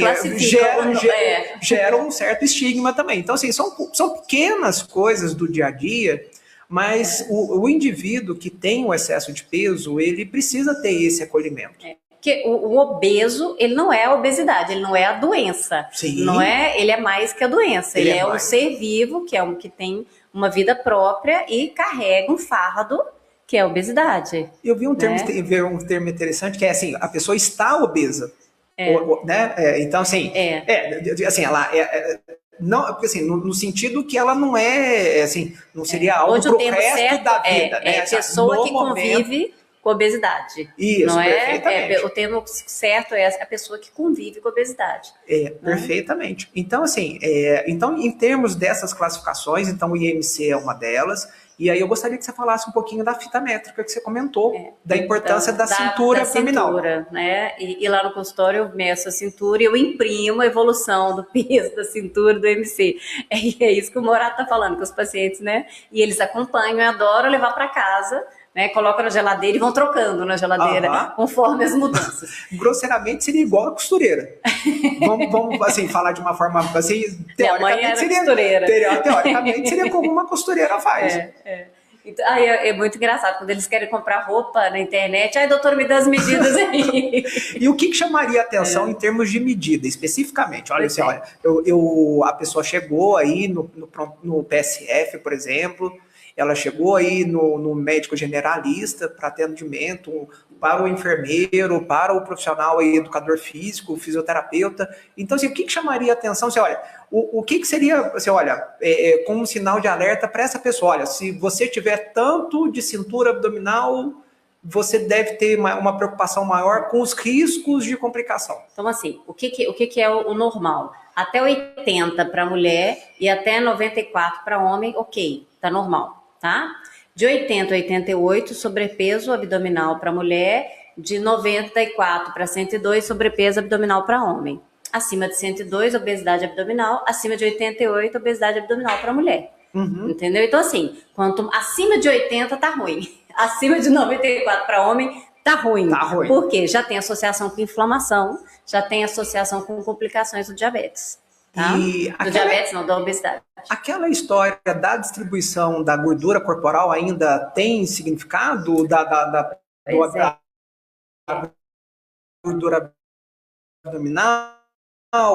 gera um certo estigma também. Então, assim, são pequenas coisas do dia a dia, mas o indivíduo que tem o excesso de peso, ele precisa ter esse acolhimento. Porque o obeso, ele não é a obesidade, ele não é a doença. Sim. Não é, ele é mais que a doença. Ele é um mais. ser vivo, que tem uma vida própria e carrega um fardo, que é a obesidade. Eu vi um termo interessante, que é assim, a pessoa está obesa. Né? Então, assim, assim, ela não, porque, assim, no sentido que ela não é, assim, não seria algo pro resto da vida. Né? É pessoa que convive com obesidade. Isso, não perfeitamente. o termo certo é a pessoa que convive com obesidade. Perfeitamente. Então, assim, então, em termos dessas classificações, então o IMC é uma delas, e aí eu gostaria que você falasse um pouquinho da fita métrica que você comentou, da importância da cintura abdominal. Cintura, né? E lá no consultório eu meço a cintura e eu imprimo a evolução do peso da cintura do IMC. É isso que o Morato está falando com os pacientes, né? E eles acompanham, eu adoro levar para casa, né, colocam na geladeira e vão trocando na geladeira conforme as mudanças. Grosseiramente seria igual a costureira. vamos assim, falar de uma forma assim, teoricamente seria costureira. Teoricamente seria como uma costureira faz. Então, é muito engraçado quando eles querem comprar roupa na internet. Ai, doutor, me dá as medidas aí. E o que chamaria a atenção em termos de medida, especificamente? Olha, assim, olha, a pessoa chegou aí no PSF, por exemplo. Ela chegou aí no médico generalista para atendimento, para o enfermeiro, para o profissional aí, educador físico, fisioterapeuta. Então, assim, o que chamaria a atenção? Você olha, o que seria, você olha, como um sinal de alerta para essa pessoa? Olha, se você tiver tanto de cintura abdominal, você deve ter uma preocupação maior com os riscos de complicação. Então, assim, o que é o normal? Até 80 para mulher e até 94 para homem, ok, tá normal. Tá? De 80 a 88, sobrepeso abdominal para mulher, de 94 para 102, sobrepeso abdominal para homem. Acima de 102, obesidade abdominal, acima de 88, obesidade abdominal para mulher. Entendeu? Então, assim, quanto acima de 80 tá ruim, acima de 94 para homem tá ruim. Porque já tem associação com inflamação, já tem associação com complicações do diabetes. Tá? Do diabetes, não, da obesidade. Aquela história da distribuição da gordura corporal ainda tem significado da gordura abdominal,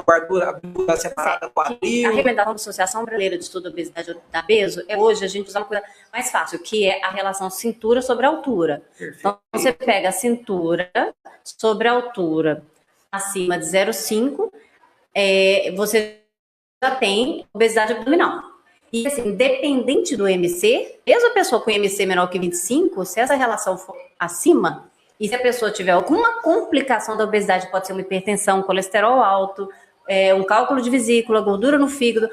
gordura separada do quadril? A recomendação da Associação Brasileira de Estudo da Obesidade da Peso é hoje a gente usar uma coisa mais fácil, que é a relação cintura sobre altura. Perfeito. Então, você pega a cintura sobre a altura acima de 0,5, você já tem obesidade abdominal. E assim, independente do IMC, mesmo a pessoa com IMC menor que 25, se essa relação for acima, e se a pessoa tiver alguma complicação da obesidade, pode ser uma hipertensão, colesterol alto, um cálculo de vesícula, gordura no fígado,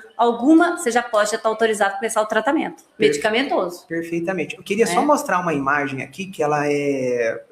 você já pode estar autorizado a começar o tratamento medicamentoso. Perfeitamente. Eu queria só mostrar uma imagem aqui, que ela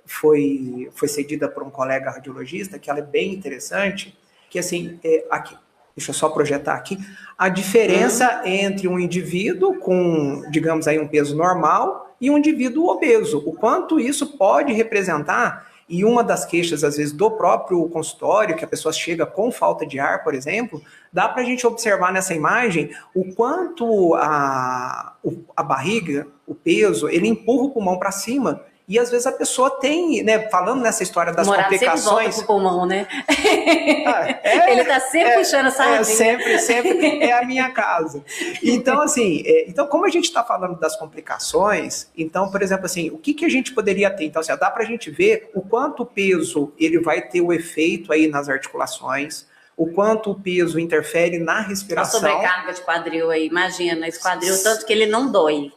foi cedida por um colega radiologista, que ela é bem interessante, que assim, aqui, deixa eu só projetar aqui, a diferença entre um indivíduo com, digamos aí, um peso normal e um indivíduo obeso, o quanto isso pode representar, e uma das queixas, às vezes, do próprio consultório, que a pessoa chega com falta de ar, por exemplo, dá para a gente observar nessa imagem o quanto a barriga, o peso, ele empurra o pulmão para cima. E às vezes a pessoa tem, né, falando nessa história das complicações... sempre volta pro pulmão, né? Ele tá sempre puxando a sardinha. Sempre é a minha casa. Então, assim, então como a gente está falando das complicações, então, por exemplo, assim, o que a gente poderia ter? Então, assim, dá pra gente ver o quanto o peso ele vai ter o efeito aí nas articulações, o quanto o peso interfere na respiração. A sobrecarga de quadril aí, imagina, esse quadril, tanto que ele não dói.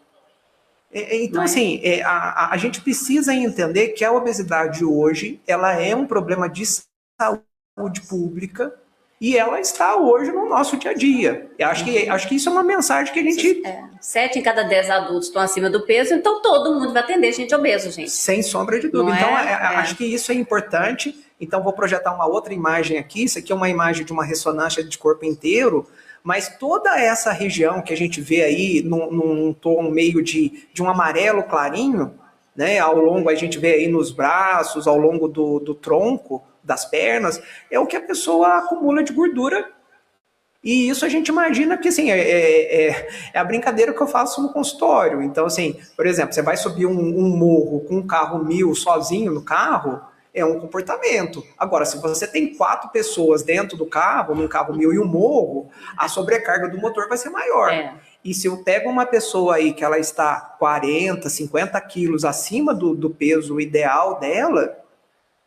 Então, assim, a gente precisa entender que a obesidade hoje, ela é um problema de saúde pública e ela está hoje no nosso dia a dia. Eu acho que isso é uma mensagem que a gente... 7 em cada 10 adultos estão acima do peso, então todo mundo vai atender gente obeso, gente. Sem sombra de dúvida. Então, acho que isso é importante. Então, vou projetar uma outra imagem aqui. Isso aqui é uma imagem de uma ressonância de corpo inteiro, mas toda essa região que a gente vê aí num tom meio de um amarelo clarinho, né, ao longo, a gente vê aí nos braços, ao longo do tronco, das pernas, é o que a pessoa acumula de gordura. E isso a gente imagina que, assim, é a brincadeira que eu faço no consultório. Então, assim, por exemplo, você vai subir um morro com um carro 1000 sozinho no carro, é um comportamento. Agora, se você tem 4 pessoas dentro do carro, num carro 1000 e um morro, a sobrecarga do motor vai ser maior. E se eu pego uma pessoa aí que ela está 40, 50 quilos acima do peso ideal dela,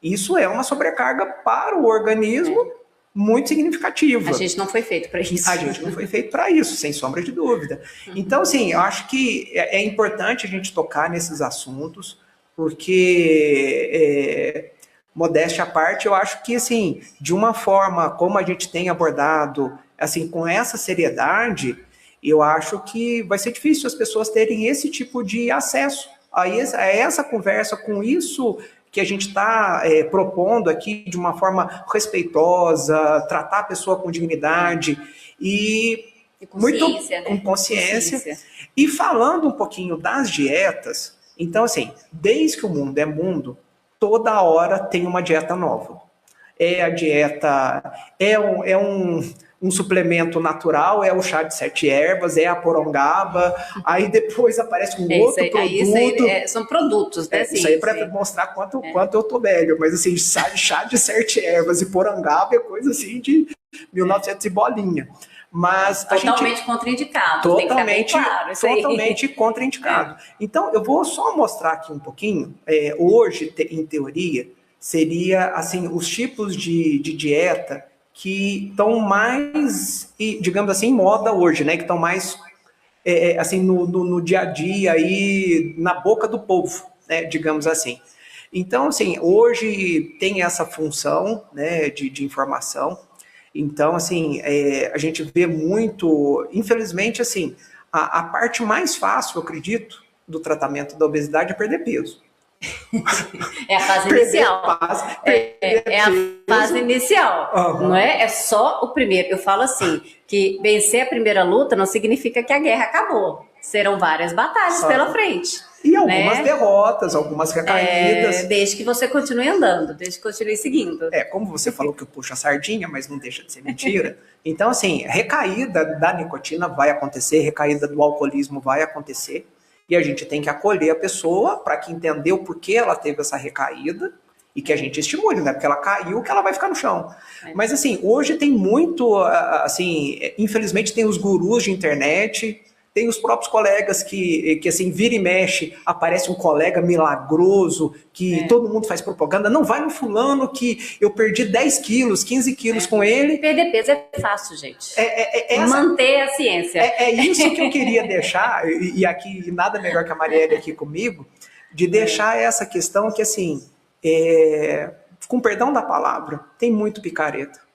isso é uma sobrecarga para o organismo muito significativa. A gente não foi feito para isso. A gente não foi feito para isso, sem sombra de dúvida. Então, assim, eu acho que é importante a gente tocar nesses assuntos, porque, modéstia à parte, eu acho que, assim, de uma forma como a gente tem abordado, assim, com essa seriedade, eu acho que vai ser difícil as pessoas terem esse tipo de acesso a essa conversa, com isso que a gente está propondo aqui de uma forma respeitosa, tratar a pessoa com dignidade e consciência, muito com consciência. E falando um pouquinho das dietas, então, assim, desde que o mundo é mundo, toda hora tem uma dieta nova. A dieta é um suplemento natural, é o chá de 7 ervas, é a porongaba, aí depois aparece um outro produto. São produtos, né? Isso aí é para mostrar quanto eu tô velho, mas assim, chá de 7 ervas e porongaba é coisa assim de 1900 e bolinha. Mas totalmente contraindicado. Totalmente contraindicado. Então, eu vou só mostrar aqui um pouquinho. Hoje, em teoria, seria assim os tipos de dieta que estão mais, digamos assim, em moda hoje, né? Que estão mais assim no dia a dia aí, na boca do povo, né? Digamos assim. Então, assim, hoje tem essa função, né, de informação. Então, assim, a gente vê muito, infelizmente, assim, a parte mais fácil, eu acredito, do tratamento da obesidade é perder peso. É a fase inicial. É a fase inicial, não é? É só o primeiro. Eu falo assim, que vencer a primeira luta não significa que a guerra acabou. Serão várias batalhas pela frente. E algumas derrotas, algumas recaídas. Desde que você continue andando, desde que continue seguindo. Como você falou que eu puxo a sardinha, mas não deixa de ser mentira. Então, assim, recaída da nicotina vai acontecer, recaída do alcoolismo vai acontecer. E a gente tem que acolher a pessoa para que entender o porquê ela teve essa recaída e que a gente estimule, né? Porque ela caiu, que ela vai ficar no chão. Mas, assim, hoje tem muito, assim, infelizmente tem os gurus de internet, tem os próprios colegas que assim, vira e mexe, aparece um colega milagroso, que todo mundo faz propaganda. Não, vai no fulano que eu perdi 10 quilos, 15 quilos com ele. Perder peso é fácil, gente. Manter a ciência. É isso que eu queria deixar, e aqui nada melhor que a Marielle aqui comigo, de deixar essa questão que, assim, com perdão da palavra, tem muito picareta.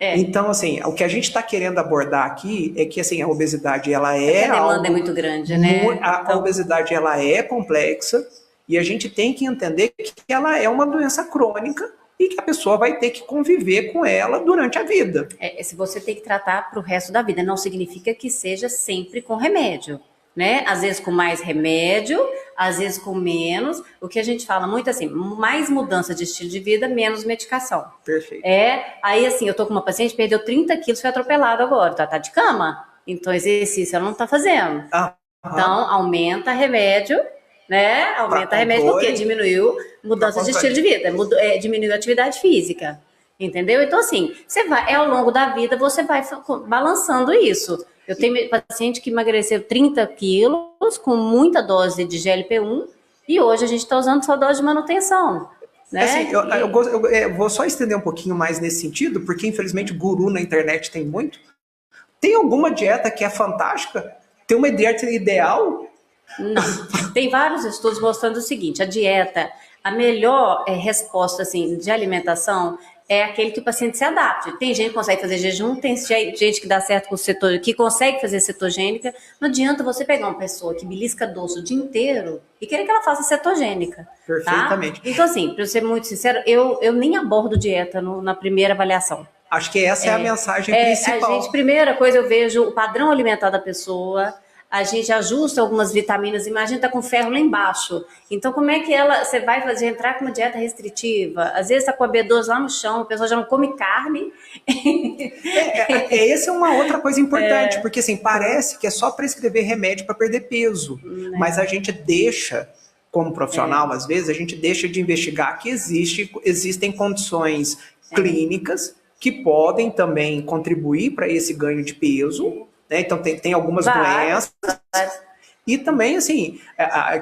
Então, assim, o que a gente está querendo abordar aqui é que, assim, a obesidade, ela a demanda é muito grande, né? A obesidade, ela é complexa e a gente tem que entender que ela é uma doença crônica e que a pessoa vai ter que conviver com ela durante a vida. Se você tem que tratar para o resto da vida, não significa que seja sempre com remédio, né? Às vezes com mais remédio, às vezes com menos. O que a gente fala muito assim, mais mudança de estilo de vida, menos medicação. Perfeito. Aí assim, eu tô com uma paciente que perdeu 30 quilos, foi atropelada agora, tá de cama. Então exercício ela não tá fazendo. Então aumenta remédio, né? Aumenta remédio porque diminuiu mudança de estilo de vida, diminuiu a atividade física. Entendeu? Então assim, você vai, ao longo da vida você vai balançando isso. Eu tenho paciente que emagreceu 30 quilos com muita dose de GLP-1 e hoje a gente está usando só dose de manutenção. Né? Assim, eu vou só estender um pouquinho mais nesse sentido, porque infelizmente guru na internet tem muito. Tem alguma dieta que é fantástica? Tem uma dieta ideal? Não. Tem vários estudos mostrando o seguinte, a dieta, a melhor resposta assim, de alimentação é aquele que o paciente se adapte. Tem gente que consegue fazer jejum, tem gente que dá certo com que consegue fazer cetogênica. Não adianta você pegar uma pessoa que belisca doce o dia inteiro e querer que ela faça cetogênica. Perfeitamente. Tá? Então, assim, para ser muito sincero, eu nem abordo dieta na primeira avaliação. Acho que essa é a mensagem A principal. gente, primeira coisa, eu vejo o padrão alimentar da pessoa, a gente ajusta algumas vitaminas, imagina tá com ferro lá embaixo. Então, como é que você vai fazer entrar com uma dieta restritiva? Às vezes tá com a B12 lá no chão, a pessoa já não come carne. Essa é uma outra coisa importante, porque assim, parece que é só prescrever remédio para perder peso, mas a gente deixa, como profissional, às vezes, a gente deixa de investigar que existem condições clínicas que podem também contribuir para esse ganho de peso, né? Então tem algumas doenças. E também, assim,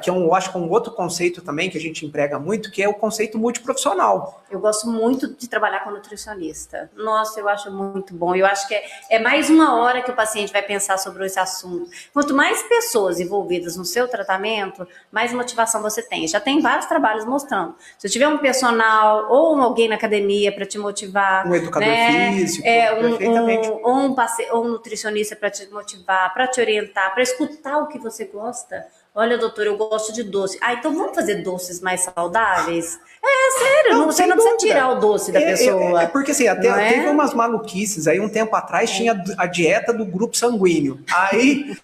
que eu acho que é um outro conceito também que a gente emprega muito, que é o conceito multiprofissional. Eu gosto muito de trabalhar com nutricionista. Nossa, eu acho muito bom. Eu acho que é mais uma hora que o paciente vai pensar sobre esse assunto. Quanto mais pessoas envolvidas no seu tratamento, mais motivação você tem. Já tem vários trabalhos mostrando. Se tiver um personal ou alguém na academia para te motivar, um educador físico, perfeitamente. Ou um nutricionista para te motivar, para te orientar, para escutar o que você gosta. Olha, doutor, eu gosto de doce. Então vamos fazer doces mais saudáveis? Sério, você não precisa tirar o doce da pessoa. Porque assim, teve umas maluquices aí um tempo atrás, tinha a dieta do grupo sanguíneo. Aí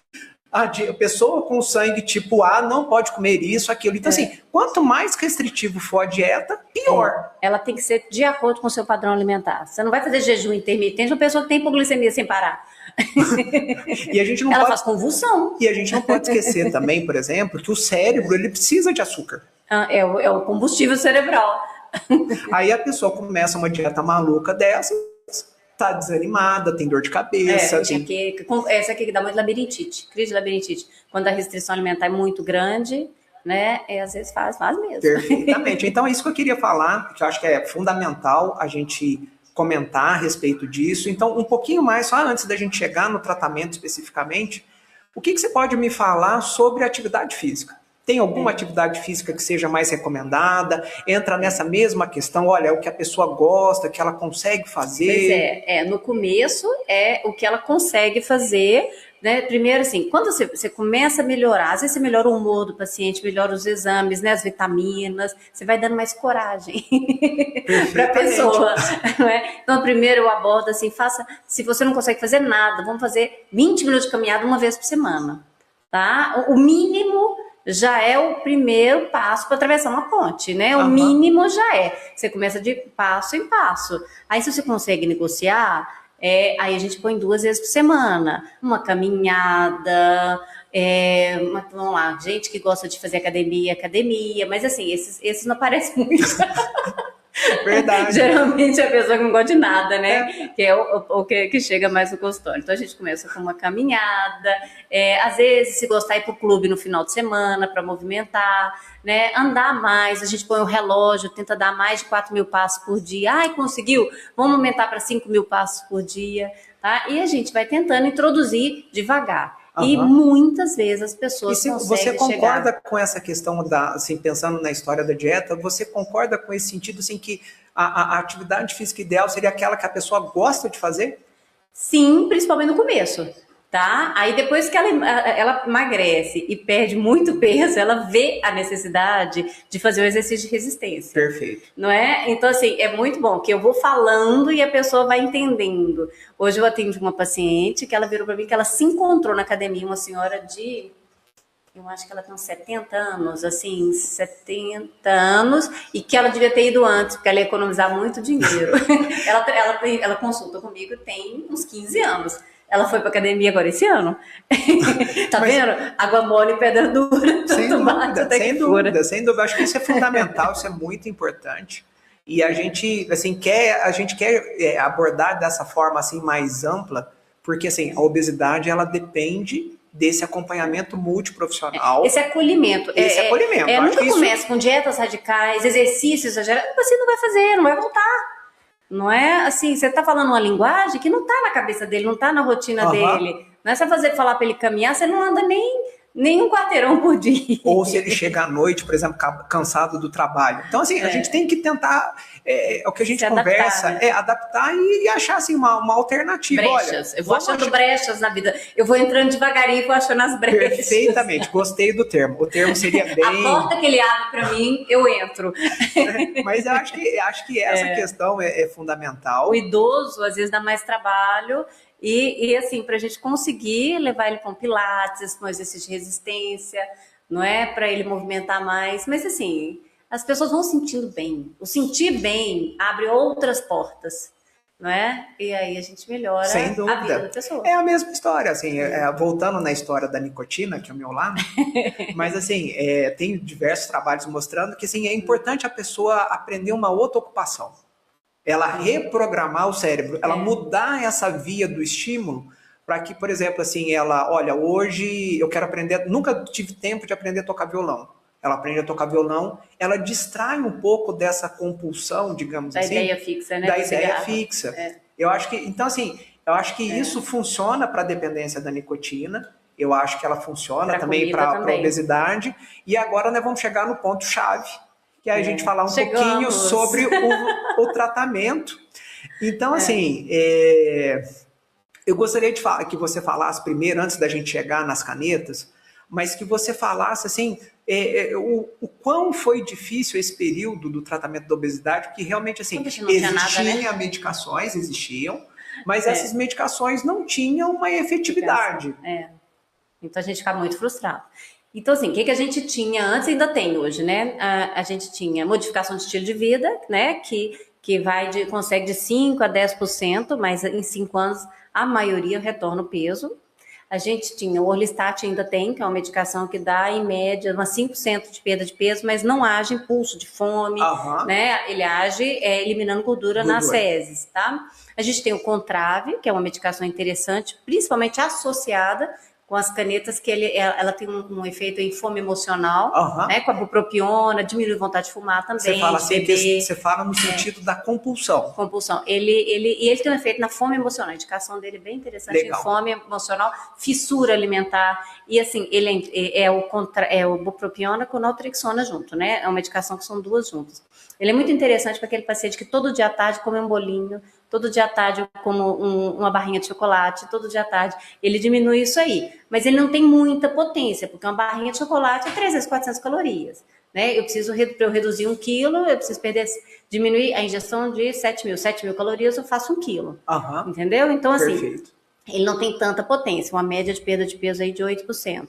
a pessoa com sangue tipo A não pode comer isso, aquilo. Então assim, quanto mais restritivo for a dieta, pior. Ela tem que ser de acordo com o seu padrão alimentar. Você não vai fazer jejum intermitente uma pessoa que tem hipoglicemia sem parar. E a gente não faz convulsão. E a gente não pode esquecer também, por exemplo, que o cérebro ele precisa de açúcar. É o combustível cerebral. Aí a pessoa começa uma dieta maluca dessa, tá desanimada, tem dor de cabeça. Essa aqui que dá muito labirintite, crise de labirintite. Quando a restrição alimentar é muito grande, né? Às vezes faz mesmo. Perfeitamente. Então é isso que eu queria falar, que eu acho que é fundamental a gente comentar a respeito disso. Então, um pouquinho mais, só antes da gente chegar no tratamento especificamente, o que você pode me falar sobre atividade física? Tem alguma atividade física que seja mais recomendada? Entra nessa mesma questão, olha, é o que a pessoa gosta, que ela consegue fazer? Pois no começo é o que ela consegue fazer, né? Primeiro, assim, quando você começa a melhorar, às vezes você melhora o humor do paciente, melhora os exames, né, as vitaminas, você vai dando mais coragem para a pessoa. Não é? Então, primeiro eu abordo assim, se você não consegue fazer nada, vamos fazer 20 minutos de caminhada uma vez por semana, tá? O mínimo já é o primeiro passo para atravessar uma ponte, né? O mínimo já é. Você começa de passo em passo. Aí, se você consegue negociar, aí a gente põe 2 vezes por semana. Uma caminhada, vamos lá, gente que gosta de fazer academia, mas assim, esses não aparecem muito. Verdade. Geralmente a pessoa que não gosta de nada, né? Que é o que chega mais no consultório. Então a gente começa com uma caminhada, às vezes se gostar ir pro clube no final de semana para movimentar, né? Andar mais, a gente põe o relógio, tenta dar mais de 4.000 passos por dia. Ai, conseguiu? Vamos aumentar para 5.000 passos por dia, tá? E a gente vai tentando introduzir devagar. E muitas vezes as pessoas conseguem você concorda chegar. Com essa questão assim, pensando na história da dieta, você concorda com esse sentido, assim, que a atividade física ideal seria aquela que a pessoa gosta de fazer? Sim, principalmente no começo, tá? Aí depois que ela emagrece e perde muito peso, ela vê a necessidade de fazer o exercício de resistência. Perfeito. Não é? Então, assim, é muito bom que eu vou falando e a pessoa vai entendendo. Hoje eu atendi uma paciente que ela virou para mim que ela se encontrou na academia, uma senhora eu acho que ela tem uns 70 anos, assim, 70 anos, e que ela devia ter ido antes, porque ela ia economizar muito dinheiro. ela consulta comigo tem uns 15 anos. Ela foi pra academia agora esse ano. Tá vendo? Água mole e pedra dura. Sem dúvida. Acho que isso é fundamental, isso é muito importante. E a gente, assim, quer abordar dessa forma, assim, mais ampla, porque, assim, a obesidade, ela depende desse acompanhamento multiprofissional. Esse acolhimento. Nunca começa com dietas radicais, exercícios exagerados. Você não vai fazer, não vai voltar. Não é assim, você tá falando uma linguagem que não tá na cabeça dele, não tá na rotina dele. Não é você falar para ele caminhar, você não anda nem nem um quarteirão por dia. Ou se ele chega à noite, por exemplo, cansado do trabalho. Então, assim, a gente tem que tentar, o que a gente Se conversa, adaptar, né? Adaptar e achar, assim, uma alternativa. Brechas. Olha, Eu vou achando brechas na vida. Eu vou entrando devagarinho e vou achando as brechas. Perfeitamente, gostei do termo. O termo seria bem... A porta que ele abre para mim, eu entro. Mas eu acho que essa questão é fundamental. O idoso, às vezes, dá mais trabalho. E assim, para a gente conseguir levar ele para um pilates, para um exercício de resistência, não é? Para ele movimentar mais. Mas assim, as pessoas vão sentindo bem. O sentir bem abre outras portas, não é? E aí a gente melhora Sem a vida da dúvida. pessoa. É a mesma história, assim, voltando na história da nicotina, que é o meu lado, mas assim, tem diversos trabalhos mostrando que assim, é importante a pessoa aprender uma outra ocupação. Ela reprogramar o cérebro, ela mudar essa via do estímulo para que, por exemplo, assim, olha, hoje eu quero aprender, nunca tive tempo de aprender a tocar violão. Ela aprende a tocar violão, ela distrai um pouco dessa compulsão, digamos Da assim. ideia fixa, né? Da do ideia cigarro. fixa. Eu acho que, então assim, isso funciona para a dependência da nicotina, eu acho que ela funciona Pra também comida para a também. obesidade, e agora nós vamos chegar no ponto-chave, que é a gente falar um Chegamos. pouquinho sobre o tratamento. Então, assim, eu gostaria de falar, que você falasse primeiro, antes da gente chegar nas canetas, mas que você falasse, assim, o quão foi difícil esse período do tratamento da obesidade, porque realmente, assim, Não tinha nada, né? medicações, existiam, mas essas medicações não tinham uma efetividade. Então a gente fica muito frustrado. Então, assim, o que a gente tinha antes e ainda tem hoje, né? A gente tinha modificação de estilo de vida, né? Que consegue de 5% a 10%, mas em 5 anos a maioria retorna o peso. A gente tinha o Orlistat, ainda tem, que é uma medicação que dá, em média, umas 5% de perda de peso, mas não age impulso de fome, né? Ele age eliminando gordura nas fezes, tá? A gente tem o Contrave, que é uma medicação interessante, principalmente associada com as canetas, que ela tem um efeito em fome emocional, né? Com a bupropiona, diminui a vontade de fumar também. Você fala assim, você fala no sentido da compulsão. Compulsão. Ele tem um efeito na fome emocional. A indicação dele é bem interessante. Legal. Em fome emocional, fissura alimentar. E assim, ele é o bupropiona com naltrexona junto, né? É uma medicação que são duas juntas. Ele é muito interessante para aquele paciente que todo dia à tarde come um bolinho, todo dia à tarde eu como uma barrinha de chocolate, todo dia à tarde, ele diminui isso aí. Mas ele não tem muita potência, porque uma barrinha de chocolate é 300, 400 calorias. Né? Para eu reduzir 1 quilo, eu preciso diminuir a ingestão de 7 mil calorias, eu faço 1 quilo. Entendeu? Então, assim, Perfeito. Ele não tem tanta potência, uma média de perda de peso aí de 8%.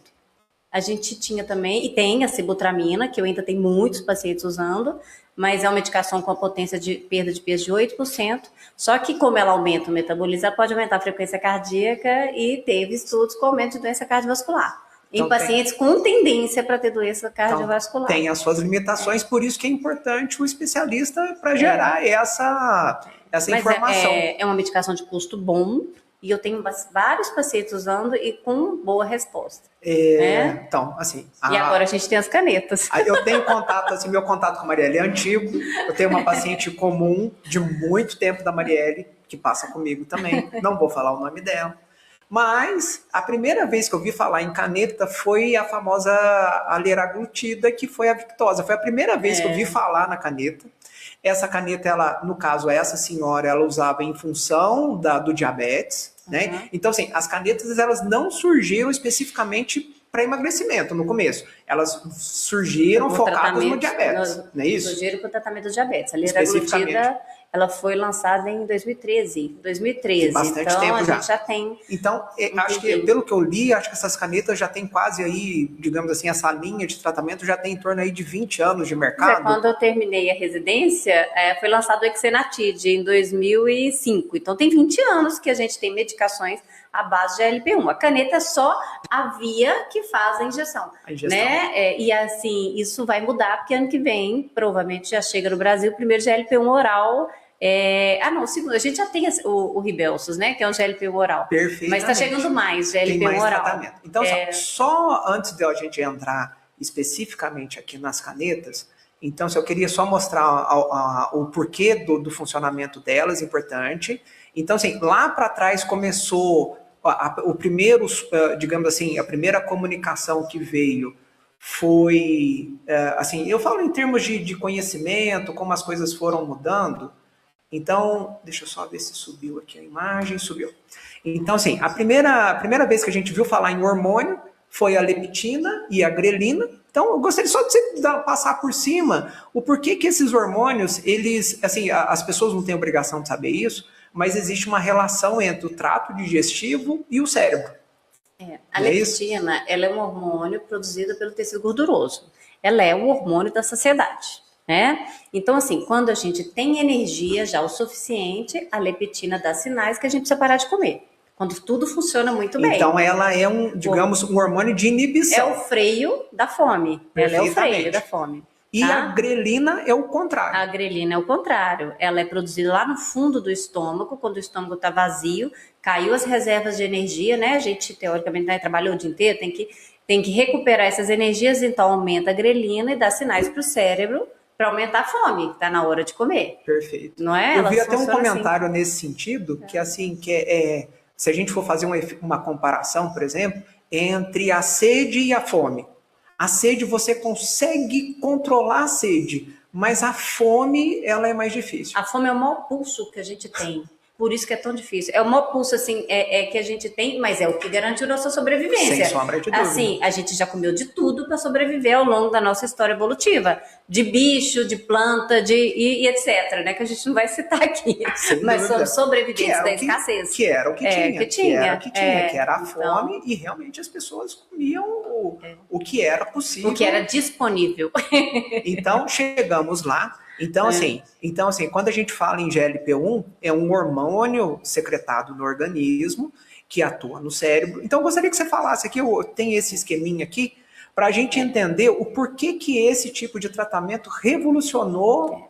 A gente tinha também, e tem a sibutramina, que eu ainda tenho muitos pacientes usando, mas é uma medicação com a potência de perda de peso de 8%, só que como ela aumenta o metabolismo, ela pode aumentar a frequência cardíaca e teve estudos com aumento de doença cardiovascular. Em pacientes com tendência para ter doença cardiovascular. Tem as suas limitações, por isso que é importante o especialista para gerar essa informação. É uma medicação de custo bom, e eu tenho vários pacientes usando e com boa resposta. Então, assim... E agora a gente tem as canetas. Eu tenho contato, assim, meu contato com a Marielle é antigo. Eu tenho uma paciente comum de muito tempo da Marielle, que passa comigo também. Não vou falar o nome dela. Mas a primeira vez que eu vi falar em caneta foi a famosa aleraglutida, que foi a Victoza. Foi a primeira vez que eu vi falar na caneta. Essa caneta, ela, no caso, essa senhora, ela usava em função do diabetes, né? Então, assim, as canetas, elas não surgiram especificamente para emagrecimento no começo. Elas surgiram focadas no diabetes, não é isso? Surgiram para o tratamento do diabetes. A liraglutida, ela foi lançada em 2013. Bastante então, tempo a já. gente já tem... Então, acho que, pelo que eu li, acho que essas canetas já tem quase aí, digamos assim, essa linha de tratamento já tem em torno aí de 20 anos de mercado. Quando eu terminei a residência, foi lançado o Exenatide em 2005. Então, tem 20 anos que a gente tem medicações à base de GLP-1. A caneta é só a via que faz a injeção. Né? E assim, isso vai mudar, porque ano que vem, provavelmente já chega no Brasil, o primeiro GLP-1 oral. O segundo, a gente já tem o Ribelsus, né? Que é um GLP-1 oral. Perfeitamente. Mas está chegando mais GLP-1 oral. Tratamento. Então, só antes de a gente entrar especificamente aqui nas canetas, então, eu queria só mostrar o porquê do funcionamento delas, importante. Então, assim, lá para trás começou o primeiro, digamos assim, a primeira comunicação que veio foi, assim, eu falo em termos de conhecimento, como as coisas foram mudando. Então, deixa eu só ver se subiu aqui a imagem, subiu. Então, assim, a primeira vez que a gente viu falar em hormônio foi a leptina e a grelina. Então, eu gostaria só de você passar por cima o porquê que esses hormônios, eles, assim, as pessoas não têm obrigação de saber isso, mas existe uma relação entre o trato digestivo e o cérebro. A leptina, ela é um hormônio produzido pelo tecido gorduroso. Ela é o hormônio da saciedade, né? Então, assim, quando a gente tem energia já o suficiente, a leptina dá sinais que a gente precisa parar de comer. Quando tudo funciona muito bem. Então, ela é digamos, um hormônio de inibição. É o freio da fome. Ela é o freio da fome. E tá? a grelina é o contrário. A grelina é o contrário. Ela é produzida lá no fundo do estômago, quando o estômago está vazio, caiu as reservas de energia, né? A gente, teoricamente, trabalhou o dia inteiro, tem que recuperar essas energias, então aumenta a grelina e dá sinais para o cérebro para aumentar a fome, que está na hora de comer. Perfeito. Não é? Eu vi até um comentário nesse sentido, que assim, se a gente for fazer uma comparação, por exemplo, entre a sede e a fome. A sede você consegue controlar a sede, mas a fome, ela é mais difícil. A fome é o maior pulso que a gente tem. Por isso que é tão difícil. É o maior pulso, assim, que a gente tem, mas é o que garantiu nossa sobrevivência. Sem sombra de dúvida. Assim, a gente já comeu de tudo para sobreviver ao longo da nossa história evolutiva. De bicho, de planta, e etc, né? Que a gente não vai citar aqui. Sem mas dúvida. somos sobreviventes da escassez. Que era o que tinha. Que era a fome, então, e realmente as pessoas comiam o que era possível. O que era disponível. Então, chegamos lá. Então, assim, quando a gente fala em GLP-1, é um hormônio secretado no organismo que atua no cérebro. Então, eu gostaria que você falasse aqui, tem esse esqueminha aqui, para a gente entender o porquê que esse tipo de tratamento revolucionou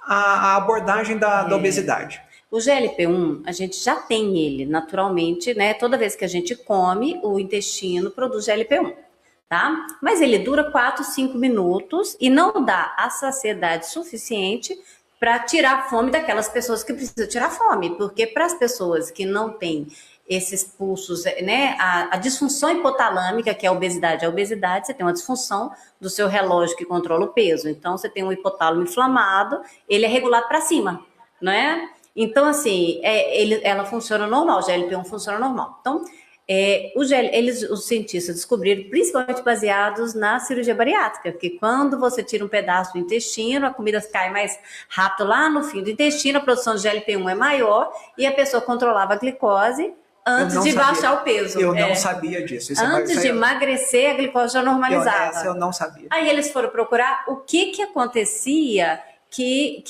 a abordagem da obesidade. O GLP-1, a gente já tem ele naturalmente, né? Toda vez que a gente come, o intestino produz GLP-1. Tá? Mas ele dura 4, 5 minutos e não dá a saciedade suficiente para tirar a fome daquelas pessoas que precisam tirar fome, porque para as pessoas que não têm esses pulsos, né, a disfunção hipotalâmica, que é a obesidade, você tem uma disfunção do seu relógio que controla o peso, então você tem um hipotálamo inflamado, ele é regulado para cima, né? Então, assim, ela funciona normal, o GLP-1 funciona normal. Então, os cientistas descobriram, principalmente baseados na cirurgia bariátrica, porque quando você tira um pedaço do intestino, a comida cai mais rápido lá no fim do intestino, a produção de GLP-1 é maior e a pessoa controlava a glicose antes de baixar o peso. Eu não sabia disso. Antes de emagrecer, a glicose já normalizava. Essa eu não sabia. Aí eles foram procurar o que acontecia que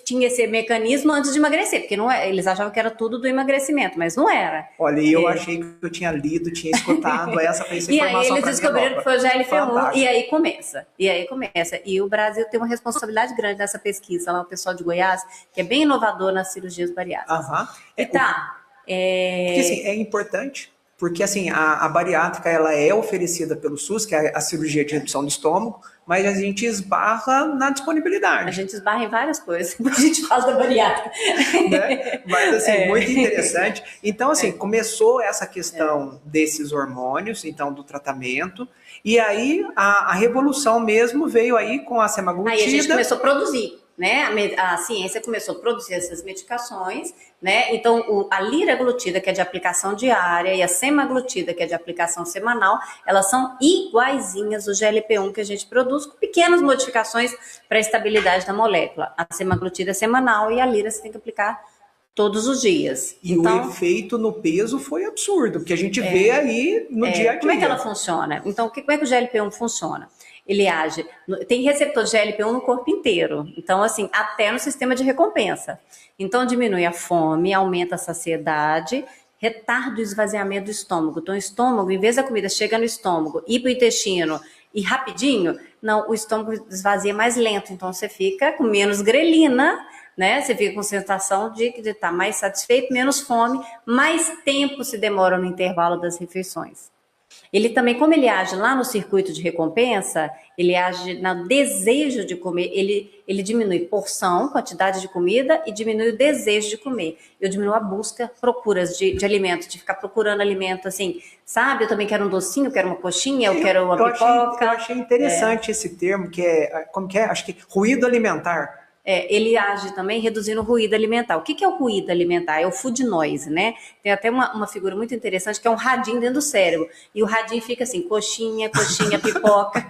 tinha esse mecanismo antes de emagrecer, porque não eles achavam que era tudo do emagrecimento, mas não era. Olha, eu achei que eu tinha lido, tinha escutado essa informação. E aí eles descobriram que foi o GLP-1, fantástico. e aí começa. E o Brasil tem uma responsabilidade grande nessa pesquisa, lá o pessoal de Goiás, que é bem inovador nas cirurgias bariátricas. Porque assim, é importante, porque assim, a bariátrica ela é oferecida pelo SUS, que é a cirurgia de redução do estômago, mas a gente esbarra na disponibilidade. A gente esbarra em várias coisas, depois a gente fala da bariátrica. Né? Mas assim, muito interessante. Então, assim, começou essa questão desses hormônios, então, do tratamento, e aí a revolução mesmo veio aí com a semaglutida. Aí a gente começou a produzir. Né? A ciência começou a produzir essas medicações, né? Então a liraglutida, que é de aplicação diária, e a semaglutida, que é de aplicação semanal, elas são iguaizinhas do GLP-1 que a gente produz, com pequenas modificações para a estabilidade da molécula. A semaglutida é semanal e a lira você tem que aplicar todos os dias. E então, o efeito no peso foi absurdo, porque a gente vê aí no dia a dia. Como é que ela funciona? Então, como é que o GLP-1 funciona? Ele age, tem receptor de GLP-1 no corpo inteiro, então assim, até no sistema de recompensa. Então diminui a fome, aumenta a saciedade, retarda o esvaziamento do estômago. Então o estômago, em vez da comida chegar no estômago, ir para o intestino e rapidinho, não, o estômago esvazia mais lento, então você fica com menos grelina, né? Você fica com sensação de estar mais satisfeito, menos fome, mais tempo se demora no intervalo das refeições. Ele também, como ele age lá no circuito de recompensa, ele age no desejo de comer, ele diminui porção, quantidade de comida e diminui o desejo de comer. Eu diminuo a busca, procuras de alimento, de ficar procurando alimento assim, sabe? Eu também quero um docinho, eu quero uma coxinha, eu quero uma pipoca. Eu achei interessante esse termo, que é, como que é? Acho que ruído alimentar. Ele age também reduzindo o ruído alimentar. O que é o ruído alimentar? É o food noise, né? Tem até uma figura muito interessante que é um radinho dentro do cérebro. E o radinho fica assim, coxinha, pipoca.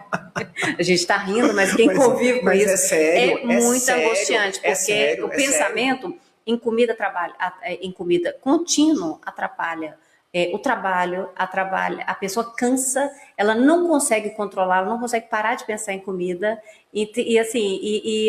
A gente tá rindo, mas quem convive com isso é sério, é muito sério, angustiante, porque sério, o pensamento em comida em comida contínuo atrapalha. O trabalho, a pessoa cansa, ela não consegue controlar, ela não consegue parar de pensar em comida e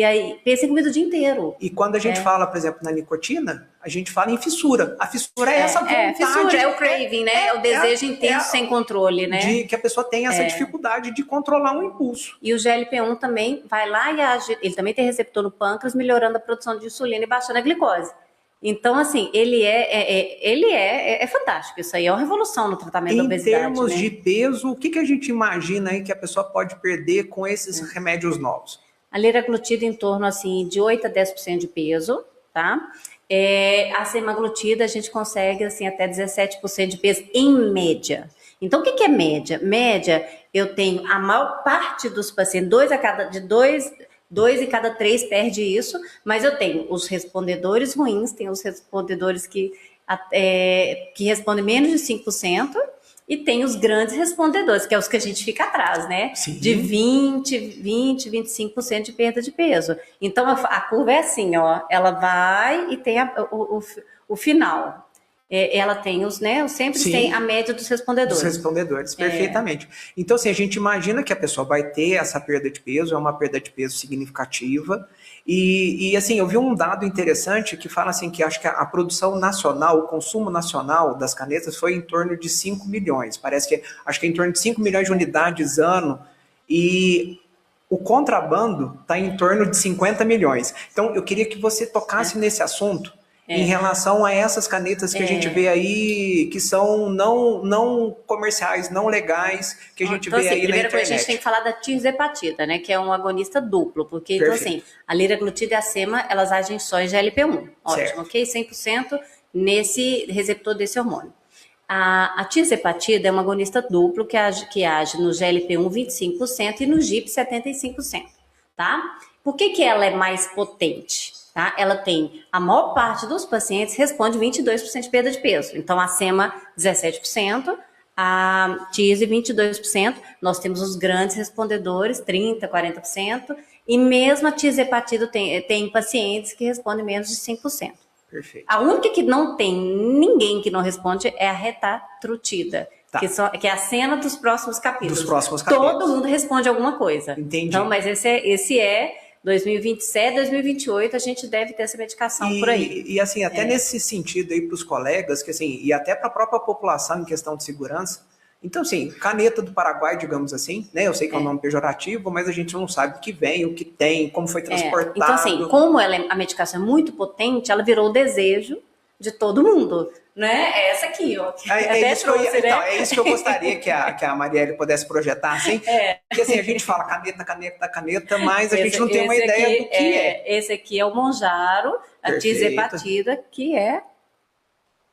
aí pensa em comida o dia inteiro. E quando a gente fala, por exemplo, na nicotina, a gente fala em fissura. A fissura é essa vontade. Fissura é o craving, né? É o desejo intenso sem controle, né? De que a pessoa tem essa dificuldade de controlar um impulso. E o GLP-1 também vai lá e age, ele também tem receptor no pâncreas, melhorando a produção de insulina e baixando a glicose. Então, assim, ele é fantástico. Isso aí é uma revolução no tratamento da obesidade. Em termos né? de peso, o que a gente imagina aí que a pessoa pode perder com esses remédios novos? A liraglutida em torno, assim, de 8 a 10% de peso, tá? A semaglutida a gente consegue, assim, até 17% de peso em média. Então, o que é média? Média, eu tenho a maior parte dos pacientes, 2 em cada 3 perde isso, mas eu tenho os respondedores ruins, tem os respondedores que respondem menos de 5%, e tem os grandes respondedores, que é os que a gente fica atrás, né? Sim. De 25% de perda de peso. Então, a curva é assim, ó, ela vai e tem o final. Ela tem sempre Sim. tem a média dos respondedores. Dos respondedores, perfeitamente. Então, assim, a gente imagina que a pessoa vai ter essa perda de peso, é uma perda de peso significativa. E assim, eu vi um dado interessante que fala assim, que acho que a produção nacional, o consumo nacional das canetas foi em torno de 5 milhões. Acho que é em torno de 5 milhões de unidades ano. E o contrabando está em torno de 50 milhões. Então, eu queria que você tocasse nesse assunto. Em relação a essas canetas que a gente vê aí, que são não comerciais, não legais, que a gente vê aí na primeira internet. coisa, a gente tem que falar da tirzepatida, né, que é um agonista duplo, porque, então, assim, a liraglutida e a sema, elas agem só em GLP-1, ótimo, certo. ok? 100% nesse receptor desse hormônio. A tirzepatida é uma agonista duplo que age no GLP-1 25% e no GIP 75%, tá? Por que ela é mais potente? Tá? Ela tem, a maior parte dos pacientes responde 22% de perda de peso. Então, a sema, 17%, a TISE, 22%. Nós temos os grandes respondedores, 30%, 40%. E mesmo a tirzepatida tem pacientes que respondem menos de 5%. Perfeito. A única que não tem ninguém que não responde é a retatrutida. Tá. Que é a cena dos próximos capítulos. Dos próximos capítulos. Todo mundo responde alguma coisa. Entendi. Então, mas esse é 2027, 2028, a gente deve ter essa medicação por aí. E assim, até nesse sentido aí para os colegas, que assim, e até para a própria população em questão de segurança. Então, assim, caneta do Paraguai, digamos assim, né? Eu sei que é um nome pejorativo, mas a gente não sabe o que vem, o que tem, como foi transportado. Então, assim, como a medicação é muito potente, ela virou o desejo de todo mundo, né? É essa aqui, ó. É isso que eu gostaria que a Marielle pudesse projetar, assim. Porque assim, a gente fala caneta, mas a gente não tem uma ideia do que é. Esse aqui é o Monjaro, a tirzepatida, que é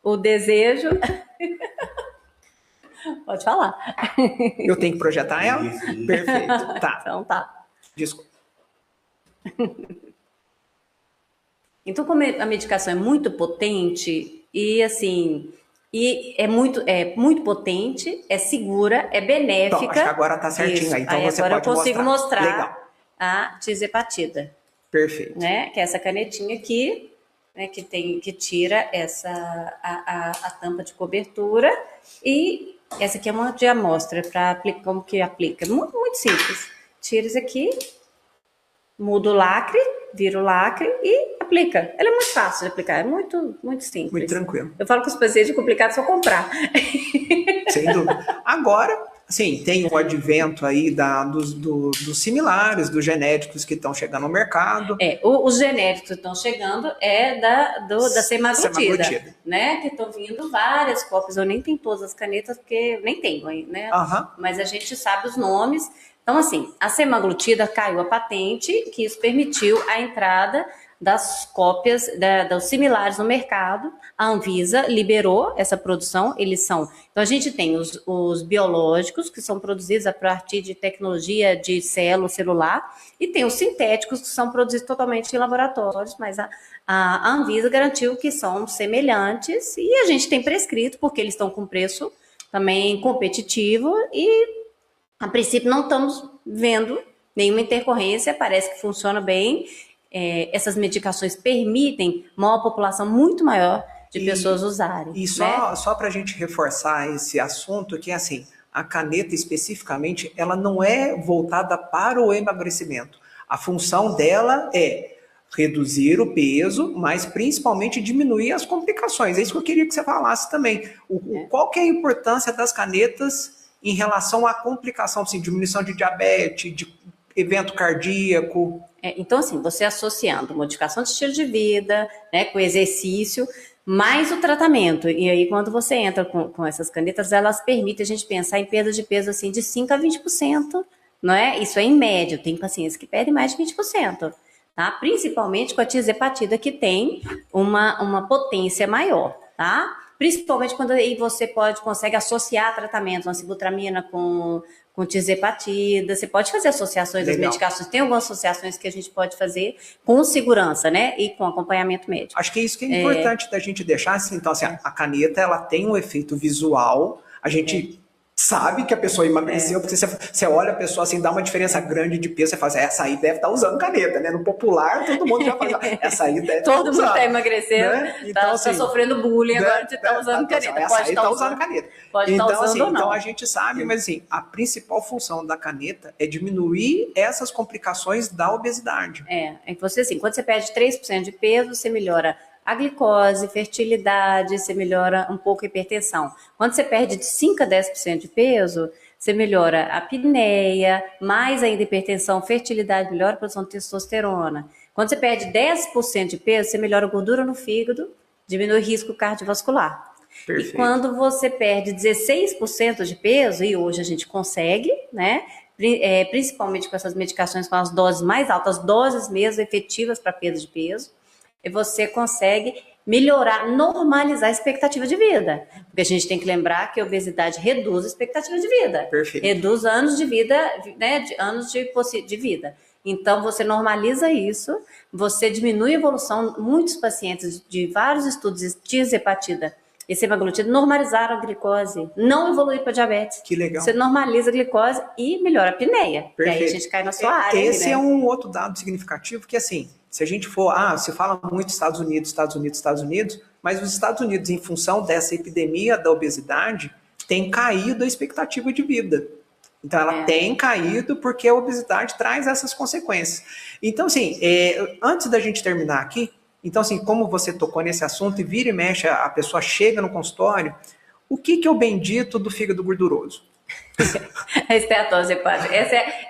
o desejo... Pode falar. Eu tenho que projetar ela? Perfeito. Tá. Então tá. Desculpa. Então, como a medicação é muito potente e assim, e é muito potente, é segura, é benéfica. Então, acho que agora tá certinho. Isso. Aí, então aí você agora pode eu consigo mostrar Legal. A tirzepatida. Perfeito. Né? Que é essa canetinha aqui, né? Que tira a tampa de cobertura, e essa aqui é uma de amostra para aplicar, como que aplica. Muito, muito simples. Tira isso aqui, muda o lacre, vira o lacre e aplica. Ela é muito fácil de aplicar, é muito, muito simples. Muito tranquilo. Eu falo que os pacientes é complicado só comprar. Sem dúvida. Agora, Sim, tem o advento aí dos similares, dos genéticos que estão chegando ao mercado. Os genéricos que estão chegando da semaglutida, né? Que estão vindo várias cópias. Eu nem tenho todas as canetas, porque eu nem tenho, né? Mas a gente sabe os nomes. Então, assim, a semaglutida caiu a patente, que isso permitiu a entrada das cópias, dos similares no mercado. A Anvisa liberou essa produção, então a gente tem os biológicos, que são produzidos a partir de tecnologia de célula celular, e tem os sintéticos, que são produzidos totalmente em laboratórios, mas a Anvisa garantiu que são semelhantes, e a gente tem prescrito, porque eles estão com preço também competitivo, e a princípio não estamos vendo nenhuma intercorrência, parece que funciona bem. Essas medicações permitem uma população muito maior de pessoas usarem. E só para a gente reforçar esse assunto, que assim, a caneta especificamente, ela não é voltada para o emagrecimento. A função dela é reduzir o peso, mas principalmente diminuir as complicações. É isso que eu queria que você falasse também. Qual que é a importância das canetas em relação à complicação, assim, diminuição de diabetes, de evento cardíaco? Então, assim, você associando modificação de estilo de vida, né, com exercício, mais o tratamento. E aí, quando você entra com essas canetas, elas permitem a gente pensar em perda de peso, assim, de 5% a 20%, não é? Isso é em média. Tem pacientes que perdem mais de 20%, tá? Principalmente com a tirzepatida, que tem uma potência maior, tá? Principalmente quando aí você consegue associar tratamentos, uma sibutramina com tirzepatida, você pode fazer associações das medicações, tem algumas associações que a gente pode fazer com segurança, né, e com acompanhamento médico. Acho que é isso que é importante da gente deixar, assim, então, assim, a caneta, ela tem um efeito visual, a gente sabe que a pessoa emagreceu, porque você olha a pessoa assim, dá uma diferença grande de peso, você fala assim, essa aí deve estar usando caneta, né? No popular, todo mundo já fala, essa aí deve estar usando. Todo mundo está emagrecendo, né? Então, tá sofrendo bullying, agora você está usando caneta. Essa aí está usando caneta. Pode estar usando assim, ou não. Então a gente sabe, mas assim, a principal função da caneta é diminuir essas complicações da obesidade. É que você, assim, quando você perde 3% de peso, você melhora a glicose, fertilidade, você melhora um pouco a hipertensão. Quando você perde de 5% a 10% de peso, você melhora a apneia, mais ainda hipertensão, fertilidade, melhora a produção de testosterona. Quando você perde 10% de peso, você melhora a gordura no fígado, diminui o risco cardiovascular. Perfeito. E quando você perde 16% de peso, e hoje a gente consegue, né? Principalmente com essas medicações com as doses mais altas, doses mesmo efetivas para perda de peso, e você consegue melhorar, normalizar a expectativa de vida. Porque a gente tem que lembrar que a obesidade reduz a expectativa de vida. Perfeito. Reduz anos de vida, né, anos de vida. Então, você normaliza isso, você diminui a evolução. Muitos pacientes de vários estudos de tirzepatida e semaglutida normalizaram a glicose, não evoluir para diabetes. Que legal. Você normaliza a glicose e melhora a apneia. Perfeito. E aí a gente cai na sua área. Esse né? é um outro dado significativo que, assim, se a gente for, se fala muito Estados Unidos, mas os Estados Unidos, em função dessa epidemia da obesidade, tem caído a expectativa de vida. Então, ela tem caído porque a obesidade traz essas consequências. Então, assim, antes da gente terminar aqui, então, assim, como você tocou nesse assunto e vira e mexe, a pessoa chega no consultório, o que é o bendito do fígado gorduroso? A esteatose hepática.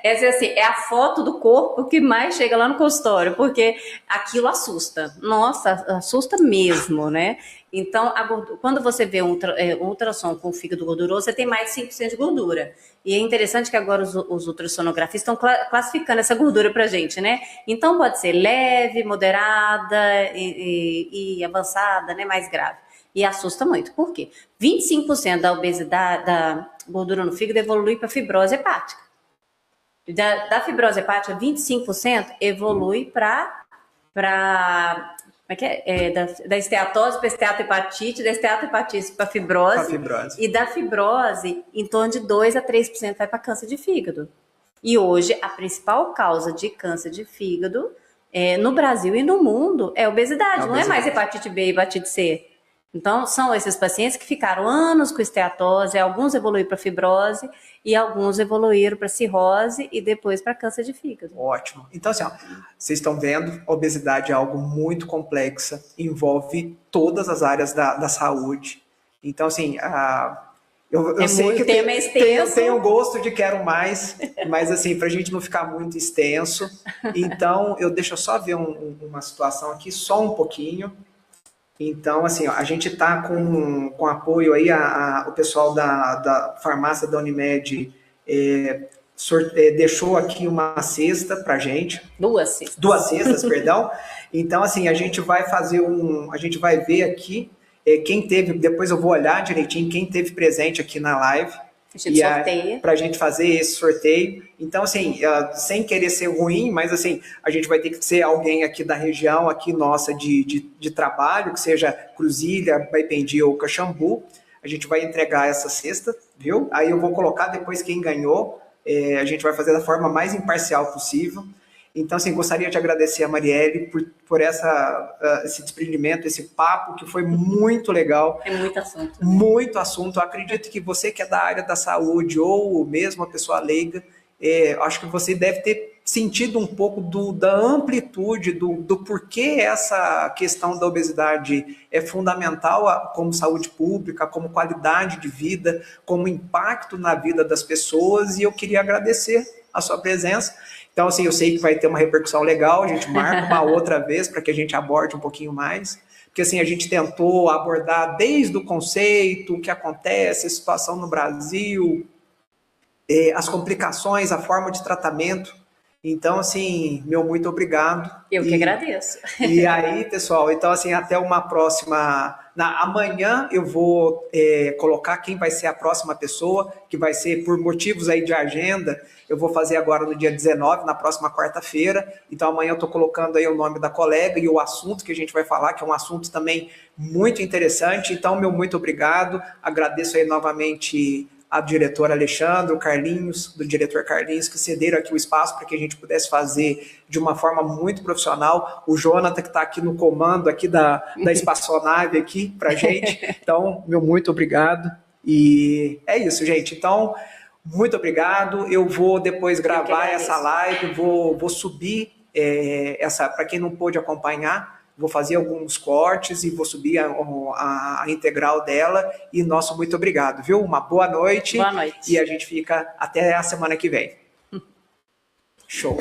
Essa assim, é a foto do corpo que mais chega lá no consultório, porque aquilo assusta. Nossa, assusta mesmo, né? Então, quando você vê um ultrassom com fígado gorduroso, você tem mais de 5% de gordura. E é interessante que agora os ultrassonografistas estão classificando essa gordura pra gente, né? Então, pode ser leve, moderada e avançada, né? Mais grave. E assusta muito. Por quê? 25% da obesidade, da gordura no fígado evolui para fibrose hepática. Da fibrose hepática, 25% evolui para da esteatose para esteatohepatite, da esteatohepatite para fibrose. E da fibrose, em torno de 2% a 3% vai para câncer de fígado. E hoje, a principal causa de câncer de fígado no Brasil e no mundo é obesidade. Não é mais hepatite B e hepatite C. Então, são esses pacientes que ficaram anos com esteatose, alguns evoluíram para fibrose e alguns evoluíram para cirrose e depois para câncer de fígado. Ótimo. Então, assim, vocês estão vendo, a obesidade é algo muito complexa, envolve todas as áreas da saúde. Então, assim, Eu sei que tema extenso. tem o gosto de quero mais, mas assim, para a gente não ficar muito extenso. Então, deixa eu só ver uma situação aqui, só um pouquinho. Então, assim, ó, a gente está com apoio aí, o pessoal da farmácia da Unimed deixou aqui uma cesta para gente. 2 cestas. 2 cestas, perdão. Então, assim, a gente vai fazer a gente vai ver aqui quem teve, depois eu vou olhar direitinho quem teve presente aqui na live. A gente sorteia. Para a gente fazer esse sorteio. Então, assim, sem querer ser ruim, mas assim, a gente vai ter que ser alguém aqui da região, aqui nossa de trabalho, que seja Cruzilha, Baipendi ou Caxambu. A gente vai entregar essa cesta, viu? Aí eu vou colocar depois quem ganhou. A gente vai fazer da forma mais imparcial possível. Então, assim, gostaria de agradecer a Marielle por esse desprendimento, esse papo que foi muito legal. É muito assunto. Né? Muito assunto. Eu acredito que você que é da área da saúde ou mesmo a pessoa leiga, acho que você deve ter sentido um pouco da amplitude, do porquê essa questão da obesidade é fundamental como saúde pública, como qualidade de vida, como impacto na vida das pessoas, e eu queria agradecer a sua presença. Então, assim, eu sei que vai ter uma repercussão legal, a gente marca uma outra vez para que a gente aborde um pouquinho mais, porque assim, a gente tentou abordar desde o conceito, o que acontece, a situação no Brasil, as complicações, a forma de tratamento. Então, assim, meu muito obrigado. Eu que agradeço. E aí, pessoal, então, assim, até uma próxima... Amanhã eu vou colocar quem vai ser a próxima pessoa, que vai ser por motivos aí de agenda, eu vou fazer agora no dia 19, na próxima quarta-feira. Então, amanhã eu estou colocando aí o nome da colega e o assunto que a gente vai falar, que é um assunto também muito interessante. Então, meu muito obrigado. Agradeço aí novamente a diretora Alexandre, o Carlinhos, do diretor Carlinhos, que cederam aqui o espaço para que a gente pudesse fazer de uma forma muito profissional. O Jonathan, que está aqui no comando aqui da espaçonave aqui para a gente. Então, meu muito obrigado. E é isso, gente. Então, muito obrigado. Eu vou depois gravar essa live, vou subir para quem não pôde acompanhar, vou fazer alguns cortes e vou subir a integral dela. E nosso muito obrigado, viu? Uma boa noite. Boa noite. E a gente fica até a semana que vem. Show.